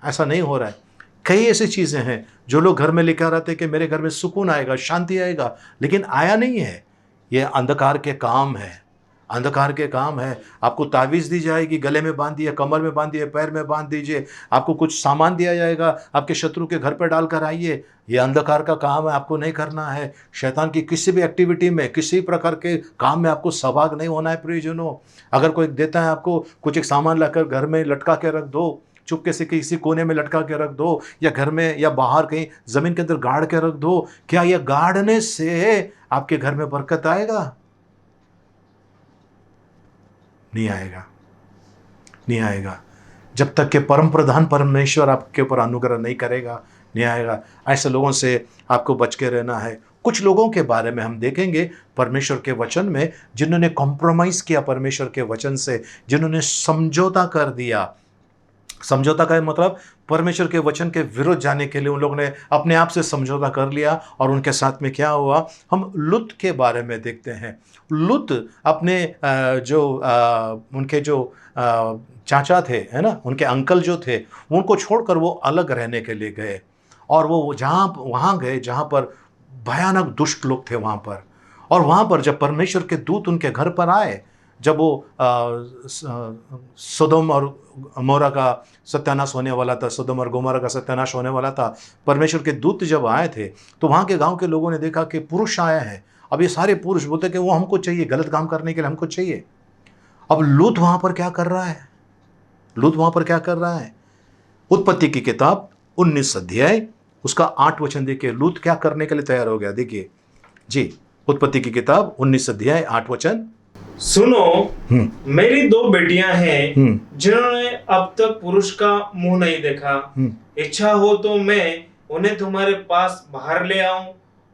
ऐसा नहीं हो रहा है। कई ऐसी चीज़ें हैं जो लोग घर में लेकर आते कि मेरे घर में सुकून आएगा, शांति आएगा, लेकिन आया नहीं है। ये अंधकार के काम है, अंधकार के काम है। आपको तावीज़ दी जाएगी, गले में बांध दिए, कमर में बांध दिए, पैर में बांध दीजिए। आपको कुछ सामान दिया जाएगा, आपके शत्रु के घर पर डालकर आइए। ये अंधकार का काम है, आपको नहीं करना है। शैतान की किसी भी एक्टिविटी में, किसी प्रकार के काम में आपको सहभाग नहीं होना है। प्रियजनों, अगर कोई देता है आपको कुछ एक सामान लाकर घर में लटका के रख दो, चुपके से किसी कोने में लटका के रख दो, या घर में या बाहर कहीं जमीन के अंदर गाड़ के रख दो। क्या यह गाड़ने से आपके घर में बरकत आएगा? नहीं आएगा, नहीं आएगा। जब तक कि परम प्रधान परमेश्वर आपके ऊपर अनुग्रह नहीं करेगा, नहीं आएगा। ऐसे लोगों से आपको बच के रहना है। कुछ लोगों के बारे में हम देखेंगे परमेश्वर के वचन में, जिन्होंने कॉम्प्रोमाइज़ किया परमेश्वर के वचन से, जिन्होंने समझौता कर दिया। समझौता का मतलब परमेश्वर के वचन के विरुद्ध जाने के लिए उन लोगों ने अपने आप से समझौता कर लिया। और उनके साथ में क्या हुआ, हम लुत के बारे में देखते हैं। लुत अपने उनके जो चाचा थे, है ना, उनके अंकल जो थे, उनको छोड़कर वो अलग रहने के लिए गए। और वो वहाँ गए जहाँ पर भयानक दुष्ट लोग थे वहाँ पर। और वहाँ पर जब परमेश्वर के दूत उनके घर पर आए, जब वो सदोम और गोमोरा का सत्यानाश होने वाला था, सदोम और गोमोरा का सत्यानाश होने वाला था, परमेश्वर के दूत जब आए थे तो वहाँ के गांव के लोगों ने देखा कि पुरुष आया है। अब ये सारे पुरुष बोलते कि वो हमको चाहिए, गलत काम करने के लिए हमको चाहिए। अब लूत वहाँ पर क्या कर रहा है? लूत वहाँ पर क्या कर रहा है? उत्पत्ति की किताब 19 अध्याय उसका 8 वचन देखिए, लूत क्या करने के लिए तैयार हो गया। देखिए जी, उत्पत्ति की किताब 19 अध्याय 8 वचन। सुनो, मेरी 2 बेटियां हैं जिन्होंने अब तक पुरुष का मुंह नहीं देखा। इच्छा हो तो मैं उन्हें तुम्हारे पास बाहर ले आऊं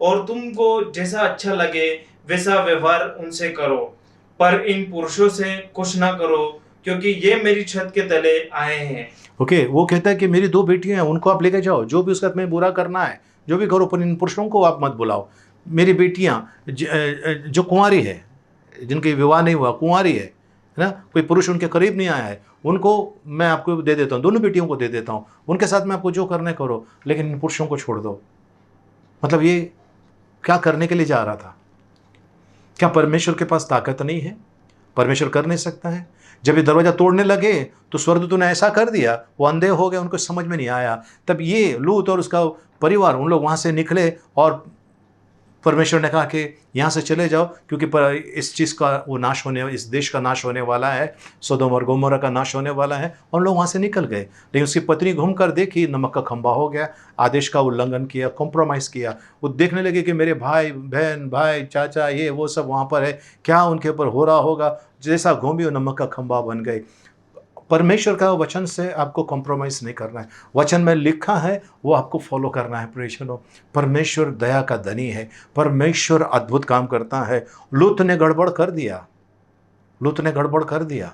और तुमको जैसा अच्छा लगे वैसा व्यवहार उनसे करो, पर इन पुरुषों से कुछ ना करो, क्योंकि ये मेरी छत के तले आए हैं। ओके, वो कहता है कि मेरी 2 बेटियां हैं, उनको आप लेके जाओ, जो भी उसका तुम्हें बुरा करना है, जो भी करो, पर इन पुरुषों को आप मत बुलाओ। मेरी बेटियां जो कुंवारी है, जिनके विवाह नहीं हुआ, कुंवारी है ना, कोई पुरुष उनके करीब नहीं आया है, उनको मैं आपको दे देता हूँ, दोनों बेटियों को दे देता हूँ, उनके साथ में आपको जो करने करो, लेकिन इन पुरुषों को छोड़ दो। मतलब ये क्या करने के लिए जा रहा था? क्या परमेश्वर के पास ताकत नहीं है? परमेश्वर कर नहीं सकता है? जब ये दरवाजा तोड़ने लगे तो स्वर्गदूतों ने ऐसा कर दिया, वो अंधे हो गए, उनको समझ में नहीं आया। तब ये लूत और उसका परिवार, उन लोग वहाँ से निकले और परमेश्वर ने कहा कि यहाँ से चले जाओ, क्योंकि इस चीज़ का वो नाश होने, इस देश का नाश होने वाला है, सोदोम और गोमोरा का नाश होने वाला है। और लोग वहाँ से निकल गए। लेकिन उसकी पत्नी घूम कर देखी, नमक का खंभा हो गया, आदेश का उल्लंघन किया, कॉम्प्रोमाइज़ किया। वो देखने लगे कि मेरे भाई बहन, भाई चाचा, ये वो सब वहाँ पर है, क्या उनके ऊपर हो रहा होगा। जैसा घूमी वो नमक का खंभा बन गई। परमेश्वर का वचन से आपको कॉम्प्रोमाइज़ नहीं करना है। वचन में लिखा है वो आपको फॉलो करना है। प्रेषणों, परमेश्वर दया का धनी है। परमेश्वर अद्भुत काम करता है। लूत ने गड़बड़ कर दिया, लूत ने गड़बड़ कर दिया।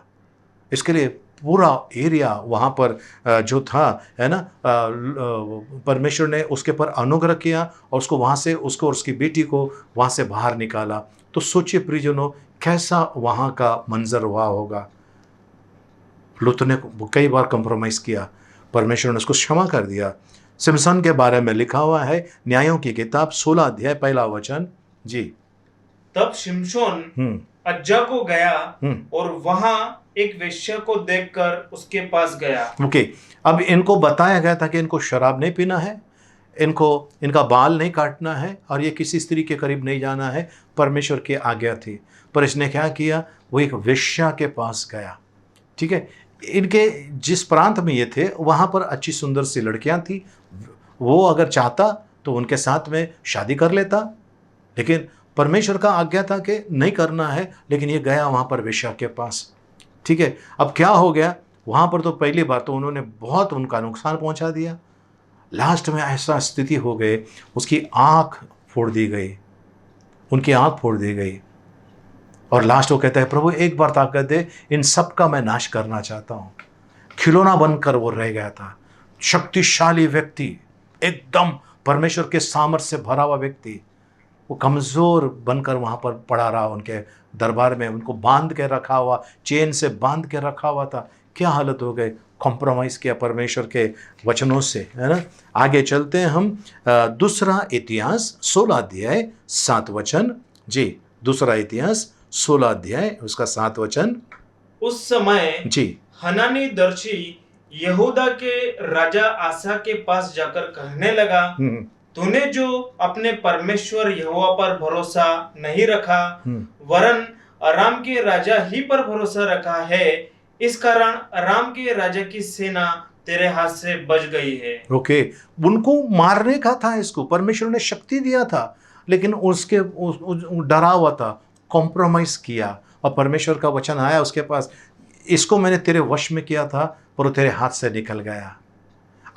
इसके लिए पूरा एरिया वहाँ पर जो था, है ना, परमेश्वर ने उसके पर अनुग्रह किया और उसको वहाँ से, उसको और उसकी बेटी को वहाँ से बाहर निकाला। तो सोचिए प्रियजनों, कैसा वहाँ का मंजर हुआ होगा। लूत ने कई बार कंप्रोमाइज़ किया, परमेश्वर ने उसको क्षमा कर दिया। सिमसन के बारे में लिखा हुआ है, न्यायों की किताब 16 अध्याय 1 वचन। जी। तब शिमशोन अज्जा को गया और वहां एक वेश्या को देखकर उसके पास गया। ओके, अब इनको बताया गया था कि इनको शराब नहीं पीना है, इनको इनका बाल नहीं काटना है और ये किसी स्त्री के करीब नहीं जाना है। परमेश्वर की आज्ञा थी, पर इसने क्या किया, वो एक वेश्या के पास गया। ठीक है, इनके जिस प्रांत में ये थे वहाँ पर अच्छी सुंदर सी लड़कियाँ थी। वो अगर चाहता तो उनके साथ में शादी कर लेता, लेकिन परमेश्वर का आज्ञा था कि नहीं करना है। लेकिन ये गया वहाँ पर वेश्या के पास। ठीक है, अब क्या हो गया वहाँ पर, तो पहली बार तो उन्होंने बहुत उनका नुकसान पहुँचा दिया। लास्ट में ऐसा स्थिति हो गई, उसकी आँख फोड़ दी गई, उनकी आँख फोड़ दी गई। और लास्ट वो कहता है, प्रभु एक बार ताकत दे, इन सब का मैं नाश करना चाहता हूँ। खिलौना बनकर वो रह गया था। शक्तिशाली व्यक्ति, एकदम परमेश्वर के सामर्थ्य से भरा हुआ व्यक्ति, वो कमज़ोर बनकर वहाँ पर पड़ा रहा उनके दरबार में। उनको बांध के रखा हुआ, चेन से बांध के रखा हुआ था। क्या हालत हो गई, कॉम्प्रोमाइज़ किया परमेश्वर के वचनों से, है ना। आगे चलते हैं हम, दूसरा इतिहास 16 अध्याय 7 वचन। जी, दूसरा इतिहास 16 अध्याय उसका 7 वचन। उस समय जी, हनानी दर्शी यहूदा के राजा आसा के पास जाकर कहने लगा, तूने जो अपने परमेश्वर यहोवा पर भरोसा नहीं रखा, वरन अराम के राजा ही पर भरोसा रखा है, इस कारण अराम के राजा की सेना तेरे हाथ से बच गई है। ओके, उनको मारने का था, इसको परमेश्वर ने शक्ति दिया था, लेकिन उसके डरा हुआ था, कॉम्प्रोमाइज़ किया। और परमेश्वर का वचन आया उसके पास, इसको मैंने तेरे वश में किया था पर वो तेरे हाथ से निकल गया।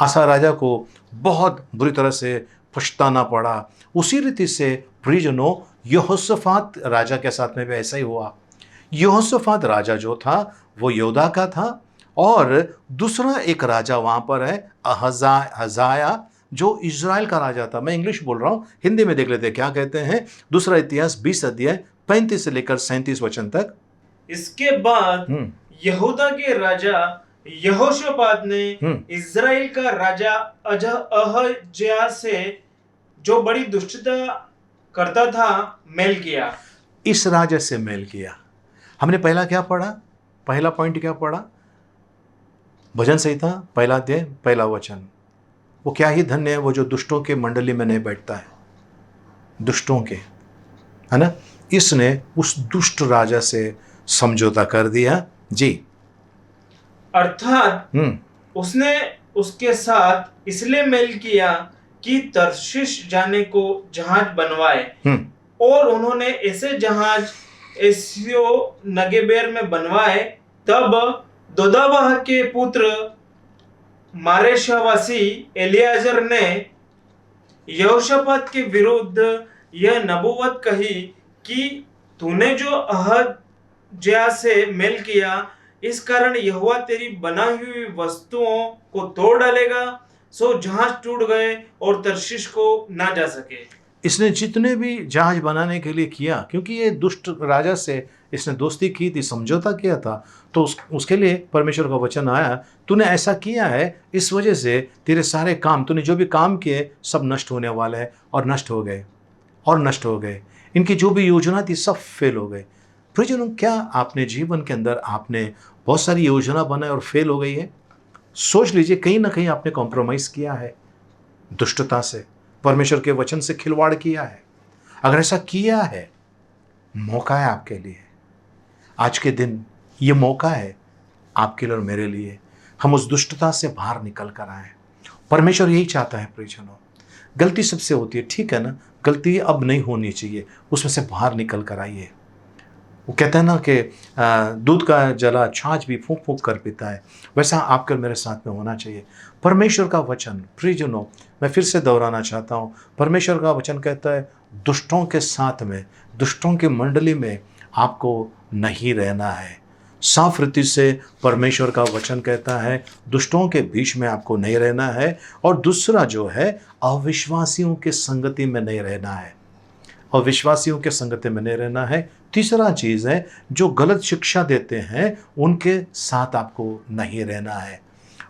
आसा राजा को बहुत बुरी तरह से पछताना पड़ा। उसी रीति से प्रियजनों, यहोशाफात राजा के साथ में भी ऐसा ही हुआ। यहोशाफात राजा जो था वो यहूदा का था, और दूसरा एक राजा वहाँ पर है हजाया, जो इज़राइल का राजा था। मैं इंग्लिश बोल रहा हूँ, हिंदी में देख लेते हैं क्या कहते हैं। दूसरा इतिहास 20 अध्याय 35 से लेकर 37 वचन तक। इसके बाद यहूदा के राजा यहोशापात ने इज़राइल का राजा अहज्या से, जो बड़ी दुष्टता करता था, मेल किया। इस राजा से मेल किया। हमने पहला क्या पढ़ा, पहला पॉइंट क्या पढ़ा, भजन संहिता 1 अध्याय 1 वचन। वो क्या ही धन्य है वो जो दुष्टों के मंडली में नहीं बैठता है, दुष्टों के, है ना। इसने उस दुष्ट राजा से समझौता कर दिया। जी, अर्थात उसने उसके साथ इसलिए मेल किया कि तर्शीश जाने को जहाज बनवाए, और उन्होंने ऐसे जहाज एसियो नगेबेर में बनवाए। तब दोदावाह के पुत्र मारेशावासी एलियाजर ने यहोशापात के विरुद्ध यह नबूवत कही कि तूने जो अहज्या से मेल किया, इस कारण यहोवा तेरी बनाई हुई वस्तुओं को तोड़ डालेगा, सो जहाज टूट गए और तर्शीश को ना जा सके। इसने जितने भी जहाज बनाने के लिए किया, क्योंकि ये दुष्ट राजा से इसने दोस्ती की थी, समझौता किया था, तो उसके लिए परमेश्वर का वचन आया, तूने ऐसा किया है, इस वजह से तेरे सारे काम, तूने जो भी काम किए सब नष्ट होने वाले हैं। और नष्ट हो गए, और नष्ट हो गए। इनकी जो भी योजना थी सब फेल हो गए। प्रियजनों, क्या आपने जीवन के अंदर आपने बहुत सारी योजना बनाई और फेल हो गई है? सोच लीजिए, कहीं ना कहीं आपने कॉम्प्रोमाइज़ किया है, दुष्टता से, परमेश्वर के वचन से खिलवाड़ किया है। अगर ऐसा किया है, मौका है आपके लिए। आज के दिन ये मौका है आपके लिए और मेरे लिए, हम उस दुष्टता से बाहर निकल कर आए। परमेश्वर यही चाहता है प्रियजनों। गलती सबसे होती है, ठीक है ना, गलती अब नहीं होनी चाहिए, उसमें से बाहर निकल कर आइए। वो कहते हैं ना कि दूध का जला छाछ भी फूंक फूंक कर पीता है, वैसा आपके और मेरे साथ में होना चाहिए। परमेश्वर का वचन प्रियजनों, मैं फिर से दोहराना चाहता हूँ, परमेश्वर का वचन कहता है दुष्टों के साथ में, दुष्टों की मंडली में आपको नहीं रहना है। साफ रीति से परमेश्वर का वचन कहता है दुष्टों के बीच में आपको नहीं रहना है। और दूसरा जो है, अविश्वासियों के संगति में नहीं रहना है, अविश्वासियों के संगति में नहीं रहना है। तीसरा चीज़ है, जो गलत शिक्षा देते हैं उनके साथ आपको नहीं रहना है।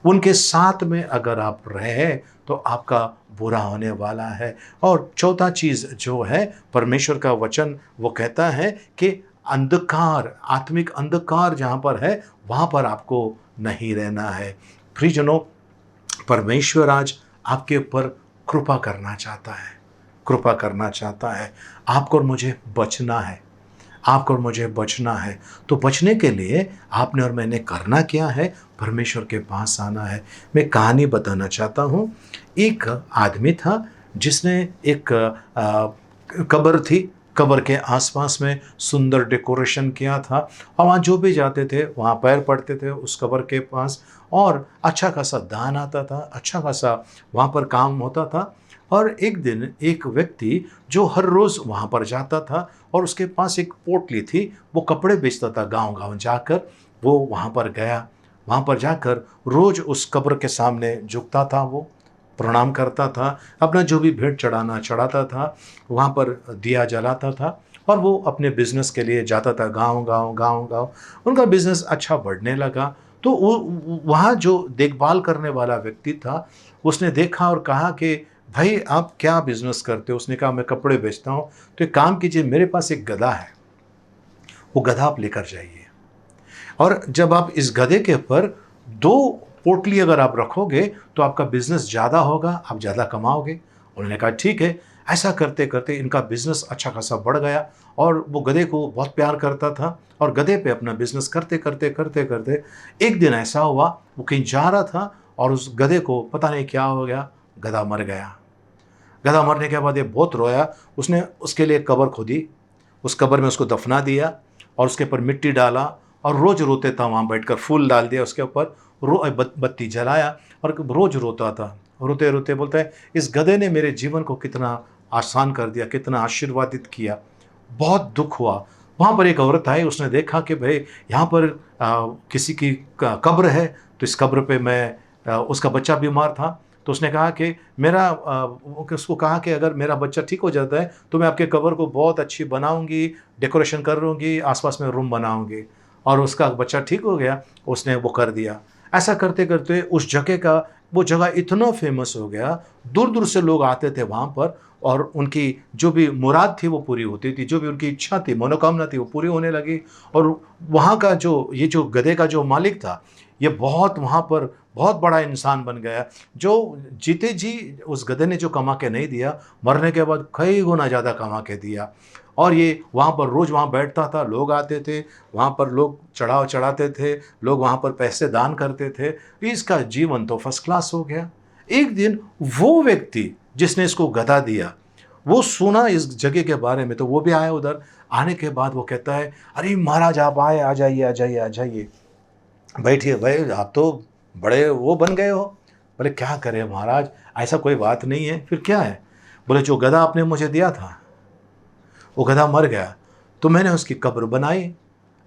उनके साथ में अगर आप रहे तो आपका बुरा होने वाला है। और चौथा चीज़ जो है, परमेश्वर का वचन वो कहता है कि अंधकार, आत्मिक अंधकार जहाँ पर है वहाँ पर आपको नहीं रहना है। प्रियजनों, परमेश्वर आज आपके ऊपर कृपा करना चाहता है, कृपा करना चाहता है। आपको और मुझे बचना है, आपको और मुझे बचना है। तो बचने के लिए आपने और मैंने करना क्या है, परमेश्वर के पास आना है। मैं कहानी बताना चाहता हूँ। एक आदमी था जिसने एक कब्र थी, कब्र के आसपास में सुंदर डेकोरेशन किया था और वहाँ जो भी जाते थे वहाँ पैर पड़ते थे उस कब्र के पास, और अच्छा खासा दान आता था, अच्छा खासा वहाँ पर काम होता था। और एक दिन एक व्यक्ति जो हर रोज़ वहाँ पर जाता था और उसके पास एक पोटली थी, वो कपड़े बेचता था, गांव-गांव जाकर वो वहाँ पर गया। वहाँ पर जाकर रोज़ उस कब्र के सामने झुकता था, वो प्रणाम करता था, अपना जो भी भेंट चढ़ाना चढ़ाता था, वहाँ पर दिया जलाता था और वो अपने बिजनेस के लिए जाता था, गांव-गांव। उनका बिजनेस अच्छा बढ़ने लगा। तो वहाँ जो देखभाल करने वाला व्यक्ति था, उसने देखा और कहा कि भाई आप क्या बिजनेस करते हो? उसने कहा मैं कपड़े बेचता हूँ। तो एक काम कीजिए, मेरे पास एक गधा है, वो गधा आप लेकर जाइए और जब आप इस गधे के ऊपर 2 पोटली अगर आप रखोगे तो आपका बिजनेस ज़्यादा होगा, आप ज़्यादा कमाओगे। उन्होंने कहा ठीक है। ऐसा करते करते इनका बिजनेस अच्छा खासा बढ़ गया और वो गधे को बहुत प्यार करता था और गधे पे अपना बिजनेस करते करते एक दिन ऐसा हुआ, वो कहीं जा रहा था और उस गधे को पता नहीं क्या हो गया, गधा मर गया। गधा मरने के बाद ये बहुत रोया। उसने उसके लिए कब्र खोदी, उस कब्र में उसको दफना दिया और उसके ऊपर मिट्टी डाला और रोज़ रोते था, वहाँ बैठकर फूल डाल दिया उसके ऊपर, बत्ती जलाया और रोज़ रोता था। रोते रोते बोलता है इस गधे ने मेरे जीवन को कितना आसान कर दिया, कितना आशीर्वादित किया। बहुत दुख हुआ। वहाँ पर एक औरत आई, उसने देखा कि भाई यहाँ पर किसी की कब्र है, तो इस कब्र पे मैं उसका बच्चा बीमार था। तो उसने कहा कि उसको कहा कि अगर मेरा बच्चा ठीक हो जाता है तो मैं आपके कब्र को बहुत अच्छी बनाऊंगी, डेकोरेशन कर लूँगी, आसपास में रूम बनाऊंगी। और उसका बच्चा ठीक हो गया, उसने वो कर दिया। ऐसा करते करते उस जगह का वो जगह इतना फेमस हो गया, दूर दूर से लोग आते थे वहाँ पर और उनकी जो भी मुराद थी वो पूरी होती थी, जो भी उनकी इच्छा थी, मनोकामना थी, वो पूरी होने लगी। और वहाँ का जो गधे का जो मालिक था, ये बहुत वहाँ पर बहुत बड़ा इंसान बन गया। जो जीते जी उस गधे ने जो कमा के नहीं दिया, मरने के बाद कई गुना ज़्यादा कमा के दिया। और ये वहाँ पर रोज़ वहाँ बैठता था, लोग आते थे, वहाँ पर लोग चढ़ाव चढ़ाते थे, लोग वहाँ पर पैसे दान करते थे। इसका जीवन तो फर्स्ट क्लास हो गया। एक दिन वो व्यक्ति जिसने इसको गधा दिया, वो सुना इस जगह के बारे में, तो वो भी आया उधर। आने के बाद वो कहता है अरे महाराज आप आए, आ जाइए आ जाइए आ जाइए, बैठिए भाई, आप तो बड़े वो बन गए हो। बोले क्या करें महाराज, ऐसा कोई बात नहीं है। फिर क्या है? बोले जो गधा आपने मुझे दिया था वो गधा मर गया, तो मैंने उसकी कब्र बनाई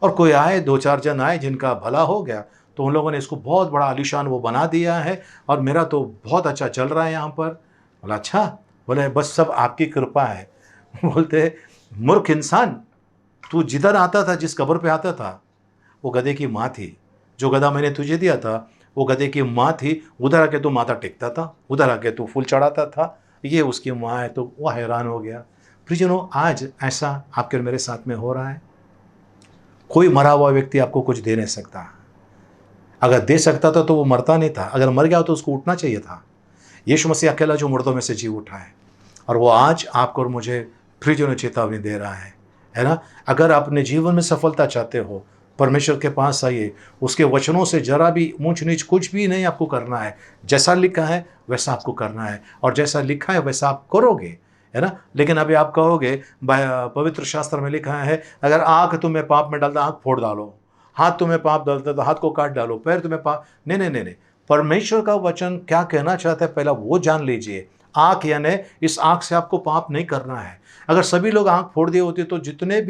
और कोई आए, 2-4 जन आए जिनका भला हो गया, तो उन लोगों ने इसको बहुत बड़ा आलीशान वो बना दिया है और मेरा तो बहुत अच्छा चल रहा है यहाँ पर। बोला अच्छा? बोले बस सब आपकी कृपा है। बोलते मूर्ख इंसान, तू जिधर आता था, जिस कब्र पे आता था, वो गधे की माँ थी। जो गधा मैंने तुझे दिया था वो गधे की माँ थी। उधर आके तू माथा टेकता था, उधर आके तू फूल चढ़ाता था, ये उसकी माँ है। तो वो हैरान हो गया। प्रियजनों, आज ऐसा आपके और मेरे साथ में हो रहा है। कोई मरा हुआ व्यक्ति आपको कुछ दे नहीं सकता। अगर दे सकता था तो वो मरता नहीं था। अगर मर गया तो उसको उठना चाहिए था। यीशु मसीह अकेला जो मुर्दों में से जी उठा है, और वो आज आपको और मुझे फिर जो चेतावनी दे रहा है ना। अगर आप अपने जीवन में सफलता चाहते हो, परमेश्वर के पास आइए, उसके वचनों से जरा भी ऊंच नीच कुछ भी नहीं आपको करना है। जैसा लिखा है वैसा आपको करना है, और जैसा लिखा है वैसा आप करोगे, है ना। लेकिन अभी आप कहोगे पवित्र शास्त्र में लिखा है, अगर आंख तुम्हें पाप में डालता आंख फोड़ डालो, हाथ तुम्हें पाप डालता तो हाथ को काट डालो, पैर तुम्हें पाप, नहीं नहीं नहीं नहीं। परमेश्वर का वचन क्या कहना चाहता है पहला वो जान लीजिए। आंख यानी इस आंख से आपको पाप नहीं करना है। अगर सभी लोग आंख फोड़ दिए होते तो जितने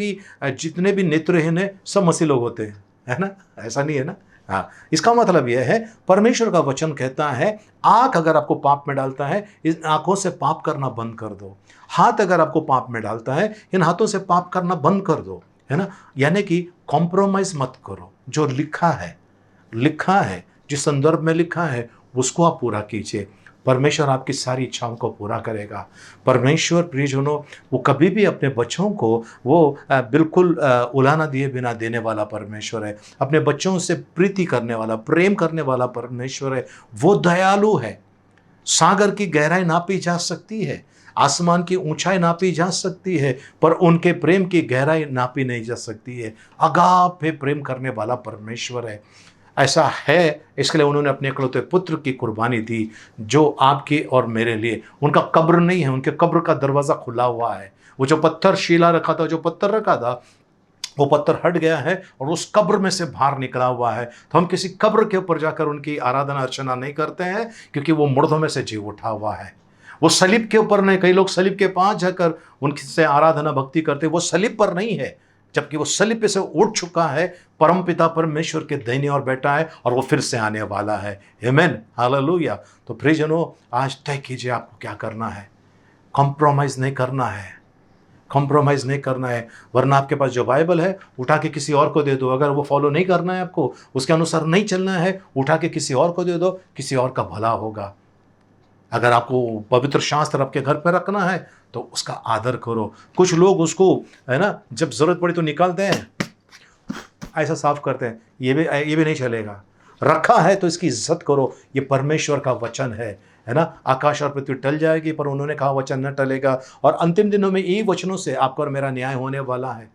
भी नेत्रहीन है सब मसीह लोग होते हैं, है ना। ऐसा नहीं है ना। हाँ, इसका मतलब यह है परमेश्वर का वचन कहता है आंख अगर आपको पाप में डालता है, इन आंखों से पाप करना बंद कर दो। हाथ अगर आपको पाप में डालता है, इन हाथों से पाप करना बंद कर दो, है ना। यानी कि कॉम्प्रोमाइज मत करो। जो लिखा है जिस संदर्भ में लिखा है उसको आप पूरा कीजिए। परमेश्वर आपकी सारी इच्छाओं को पूरा करेगा। परमेश्वर प्रियजनों वो कभी भी अपने बच्चों को वो बिल्कुल उलाना दिए बिना देने वाला परमेश्वर है। अपने बच्चों से प्रीति करने वाला, प्रेम करने वाला परमेश्वर है। वो दयालु है। सागर की गहराई नापी जा सकती है, आसमान की ऊंचाई नापी जा सकती है, पर उनके प्रेम की गहराई नापी नहीं जा सकती है। अगाप प्रेम करने वाला परमेश्वर है। ऐसा है, इसके लिए उन्होंने अपने इकलौते पुत्र की कुर्बानी दी, जो आपके और मेरे लिए। उनका कब्र नहीं है, उनके कब्र का दरवाज़ा खुला हुआ है। वो जो पत्थर शिला रखा था, जो पत्थर रखा था, वो पत्थर हट गया है और उस कब्र में से बाहर निकला हुआ है। तो हम किसी कब्र के ऊपर जाकर उनकी आराधना अर्चना नहीं करते हैं, क्योंकि वो मुर्दों में से जी उठा हुआ है। वो सलीब के ऊपर नहीं। कई लोग सलीब के पास जाकर उनसे आराधना भक्ति करते, वो सलीब पर नहीं है, जबकि वो सलीब पे से उठ चुका है, परमपिता परमेश्वर के दाहिने और बैठा है, और वो फिर से आने वाला है। आमीन, हालेलुया। तो प्रियजनों, आज तय कीजिए आपको क्या करना है। कॉम्प्रोमाइज़ नहीं करना है, कॉम्प्रोमाइज़ नहीं करना है। वरना आपके पास जो बाइबल है उठा के किसी और को दे दो। अगर वो फॉलो नहीं करना है, आपको उसके अनुसार नहीं चलना है, उठा के किसी और को दे दो, किसी और का भला होगा। अगर आपको पवित्र शास्त्र आपके घर पर रखना है तो उसका आदर करो। कुछ लोग उसको, है ना, जब जरूरत पड़ी तो निकालते हैं, ऐसा साफ करते हैं। ये भी नहीं चलेगा। रखा है तो इसकी इज्जत करो। ये परमेश्वर का वचन है ना। आकाश और पृथ्वी टल जाएगी, पर उन्होंने कहा वचन न टलेगा। और अंतिम दिनों में यही वचनों से आपका और मेरा न्याय होने वाला है।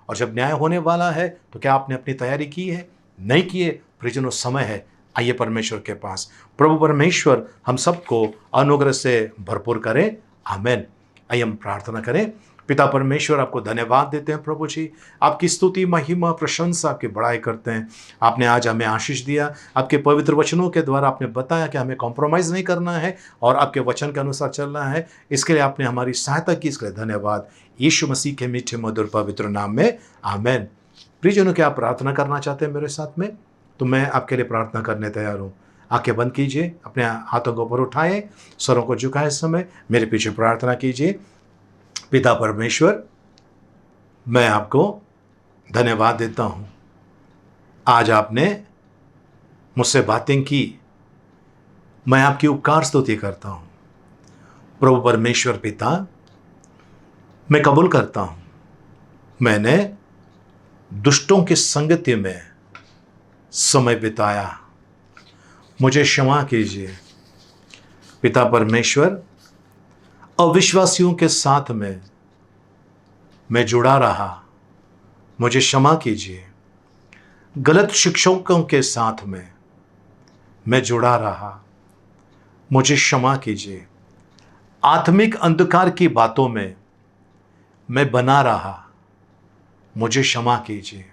और जब न्याय होने वाला है तो क्या आपने अपनी तैयारी की है? नहीं किए, प्रियजनों, समय है, आइए परमेश्वर के पास। प्रभु परमेश्वर हम सबको अनुग्रह से भरपूर करें। आमीन। आइए हम प्रार्थना करें। पिता परमेश्वर, आपको धन्यवाद देते हैं प्रभु जी। आपकी स्तुति, महिमा, प्रशंसा, आपकी बड़ाई करते हैं। आपने आज हमें आशीष दिया। आपके पवित्र वचनों के द्वारा आपने बताया कि हमें कॉम्प्रोमाइज़ नहीं करना है और आपके वचन के अनुसार चलना है। इसके लिए आपने हमारी सहायता की, इसके लिए धन्यवाद। यीशु मसीह के मीठे मधुर पवित्र नाम में, आमीन। प्रियजनों, क्या आप प्रार्थना करना चाहते हैं मेरे साथ में? तो मैं आपके लिए प्रार्थना करने तैयार हूँ। आंखें बंद कीजिए, अपने हाथों को ऊपर उठाएं, स्वरों को झुकाएं। इस समय मेरे पीछे प्रार्थना कीजिए। पिता परमेश्वर, मैं आपको धन्यवाद देता हूँ। आज आपने मुझसे बातें की, मैं आपकी उपकार स्तुति करता हूँ। प्रभु परमेश्वर पिता, मैं कबूल करता हूँ मैंने दुष्टों की संगति में समय बिताया, मुझे क्षमा कीजिए। पिता परमेश्वर, अविश्वासियों के साथ में मैं जुड़ा रहा, मुझे क्षमा कीजिए। गलत शिक्षकों के साथ में मैं जुड़ा रहा, मुझे क्षमा कीजिए। आत्मिक अंधकार की बातों में मैं बना रहा, मुझे क्षमा कीजिए।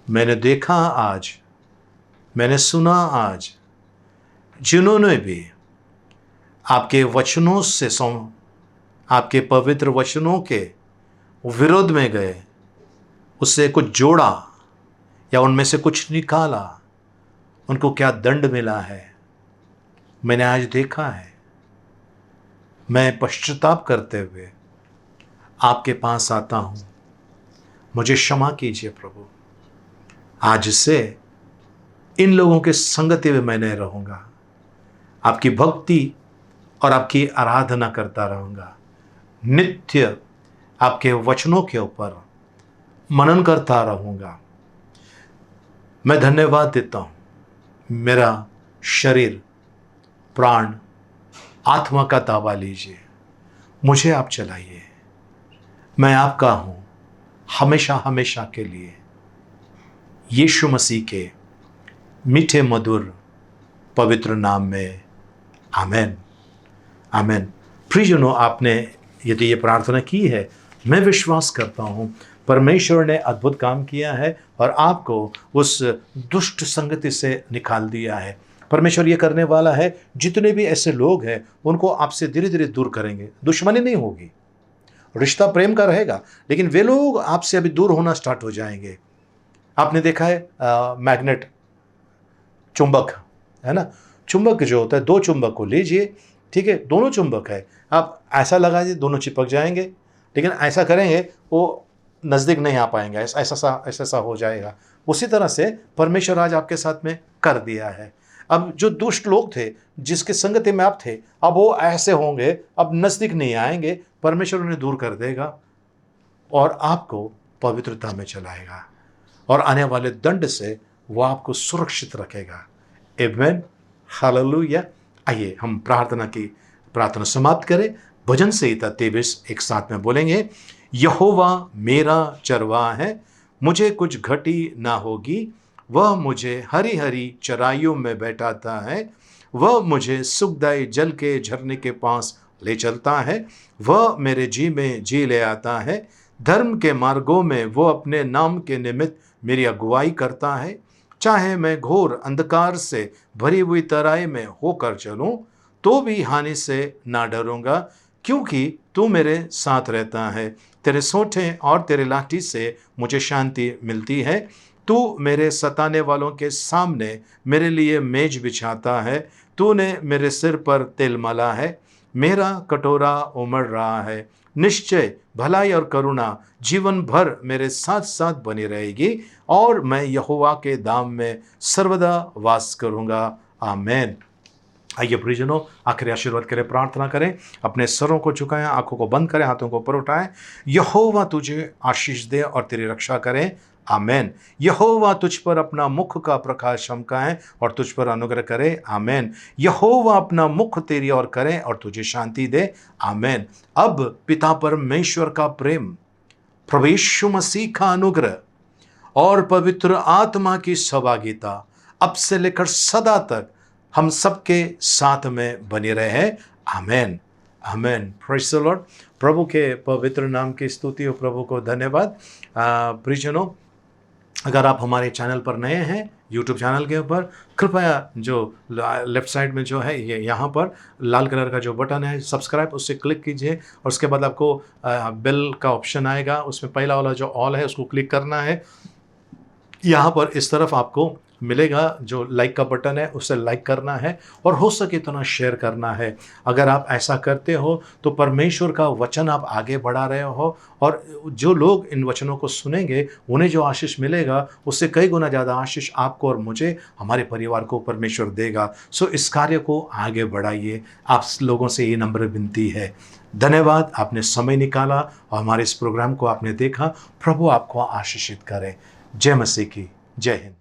मैंने देखा आज, मैंने सुना आज, जिन्होंने भी आपके वचनों से आपके पवित्र वचनों के विरोध में गए, उससे कुछ जोड़ा या उनमें से कुछ निकाला, उनको क्या दंड मिला है मैंने आज देखा है। मैं पश्चाताप करते हुए आपके पास आता हूँ, मुझे क्षमा कीजिए प्रभु। आज से इन लोगों के संगति में मैं नहीं रहूँगा, आपकी भक्ति और आपकी आराधना करता रहूँगा। नित्य आपके वचनों के ऊपर मनन करता रहूँगा। मैं धन्यवाद देता हूँ। मेरा शरीर, प्राण, आत्मा का दावा लीजिए, मुझे आप चलाइए। मैं आपका हूं हमेशा हमेशा के लिए। यीशु मसीह के मीठे मधुर पवित्र नाम में आमेन, आमेन। प्रियजनों, आपने यदि ये प्रार्थना की है, मैं विश्वास करता हूँ परमेश्वर ने अद्भुत काम किया है और आपको उस दुष्ट संगति से निकाल दिया है। परमेश्वर ये करने वाला है। जितने भी ऐसे लोग हैं उनको आपसे धीरे धीरे दूर करेंगे। दुश्मनी नहीं होगी, रिश्ता प्रेम का रहेगा, लेकिन वे लोग आपसे अभी दूर होना स्टार्ट हो जाएंगे। आपने देखा है मैग्नेट, चुंबक, है ना। चुंबक जो होता है, दो चुंबक को लीजिए, ठीक है, दोनों चुंबक है, आप ऐसा लगा दीजिए, दोनों चिपक जाएंगे, लेकिन ऐसा करेंगे वो नज़दीक नहीं आ पाएंगे, ऐसा हो जाएगा। उसी तरह से परमेश्वर आज आपके साथ में कर दिया है। अब जो दुष्ट लोग थे, जिसके संगति में आप थे, अब वो ऐसे होंगे, अब नज़दीक नहीं आएंगे, परमेश्वर उन्हें दूर कर देगा और आपको पवित्रता में चलाएगा और आने वाले दंड से वो आपको सुरक्षित रखेगा। आमेन, हालेलुया। आइए हम प्रार्थना समाप्त करें। भजन संहिता 23 एक साथ में बोलेंगे। यहोवा मेरा चरवाहा है, मुझे कुछ घटी ना होगी। वह मुझे हरी हरी चराइयों में बैठाता है, वह मुझे सुखदायी जल के झरने के पास ले चलता है। वह मेरे जी में जी ले आता है, धर्म के मार्गों में वो अपने नाम के निमित्त मेरी अगुवाई करता है। चाहे मैं घोर अंधकार से भरी हुई तराई में होकर चलूं, तो भी हानि से ना डरूंगा, क्योंकि तू मेरे साथ रहता है। तेरे सोंठे और तेरे लाठी से मुझे शांति मिलती है। तू मेरे सताने वालों के सामने मेरे लिए मेज बिछाता है। तूने मेरे सिर पर तेल मला है, मेरा कटोरा उमड़ रहा है। निश्चय भलाई और करुणा जीवन भर मेरे साथ साथ बनी रहेगी और मैं यहोवा के धाम में सर्वदा वास करूंगा। आमेन। आइए प्रियजनों, आखिरी आशीर्वाद के लिए प्रार्थना करें। अपने सरों को झुकाएं, आंखों को बंद करें, हाथों को ऊपर उठाएं। यहोवा तुझे आशीष दे और तेरी रक्षा करें। आमेन। यहोवा तुझ पर अपना मुख का प्रकाश चमकाए और तुझ पर अनुग्रह करे। आमेन। यहोवा अपना मुख तेरी ओर करे और तुझे शांति दे। आमेन। अब पिता परमेश्वर का प्रेम, प्रभु यीशु मसीह का अनुग्रह और पवित्र आत्मा की सहभागिता अब से लेकर सदा तक हम सबके साथ में बनी रहे। Amen, amen. Praise the Lord. प्रभु के पवित्र नाम की स्तुति हो, प्रभु को धन्यवाद। प्रियजनों, अगर आप हमारे चैनल पर नए हैं, यूट्यूब चैनल के ऊपर, कृपया जो लेफ्ट साइड में जो है, ये यहाँ पर लाल कलर का जो बटन है सब्सक्राइब, उससे क्लिक कीजिए और उसके बाद आपको बेल का ऑप्शन आएगा, उसमें पहला वाला जो ऑल है उसको क्लिक करना है। यहाँ पर इस तरफ आपको मिलेगा जो लाइक का बटन है, उससे लाइक करना है और हो सके इतना शेयर करना है। अगर आप ऐसा करते हो तो परमेश्वर का वचन आप आगे बढ़ा रहे हो और जो लोग इन वचनों को सुनेंगे उन्हें जो आशीष मिलेगा उससे कई गुना ज़्यादा आशीष आपको और मुझे, हमारे परिवार को परमेश्वर देगा। सो इस कार्य को आगे बढ़ाइए। आप लोगों से ये नम्र विनती है। धन्यवाद, आपने समय निकाला और हमारे इस प्रोग्राम को आपने देखा। प्रभु आपको आशीषित करे। जय मसीह की, जय हिंद।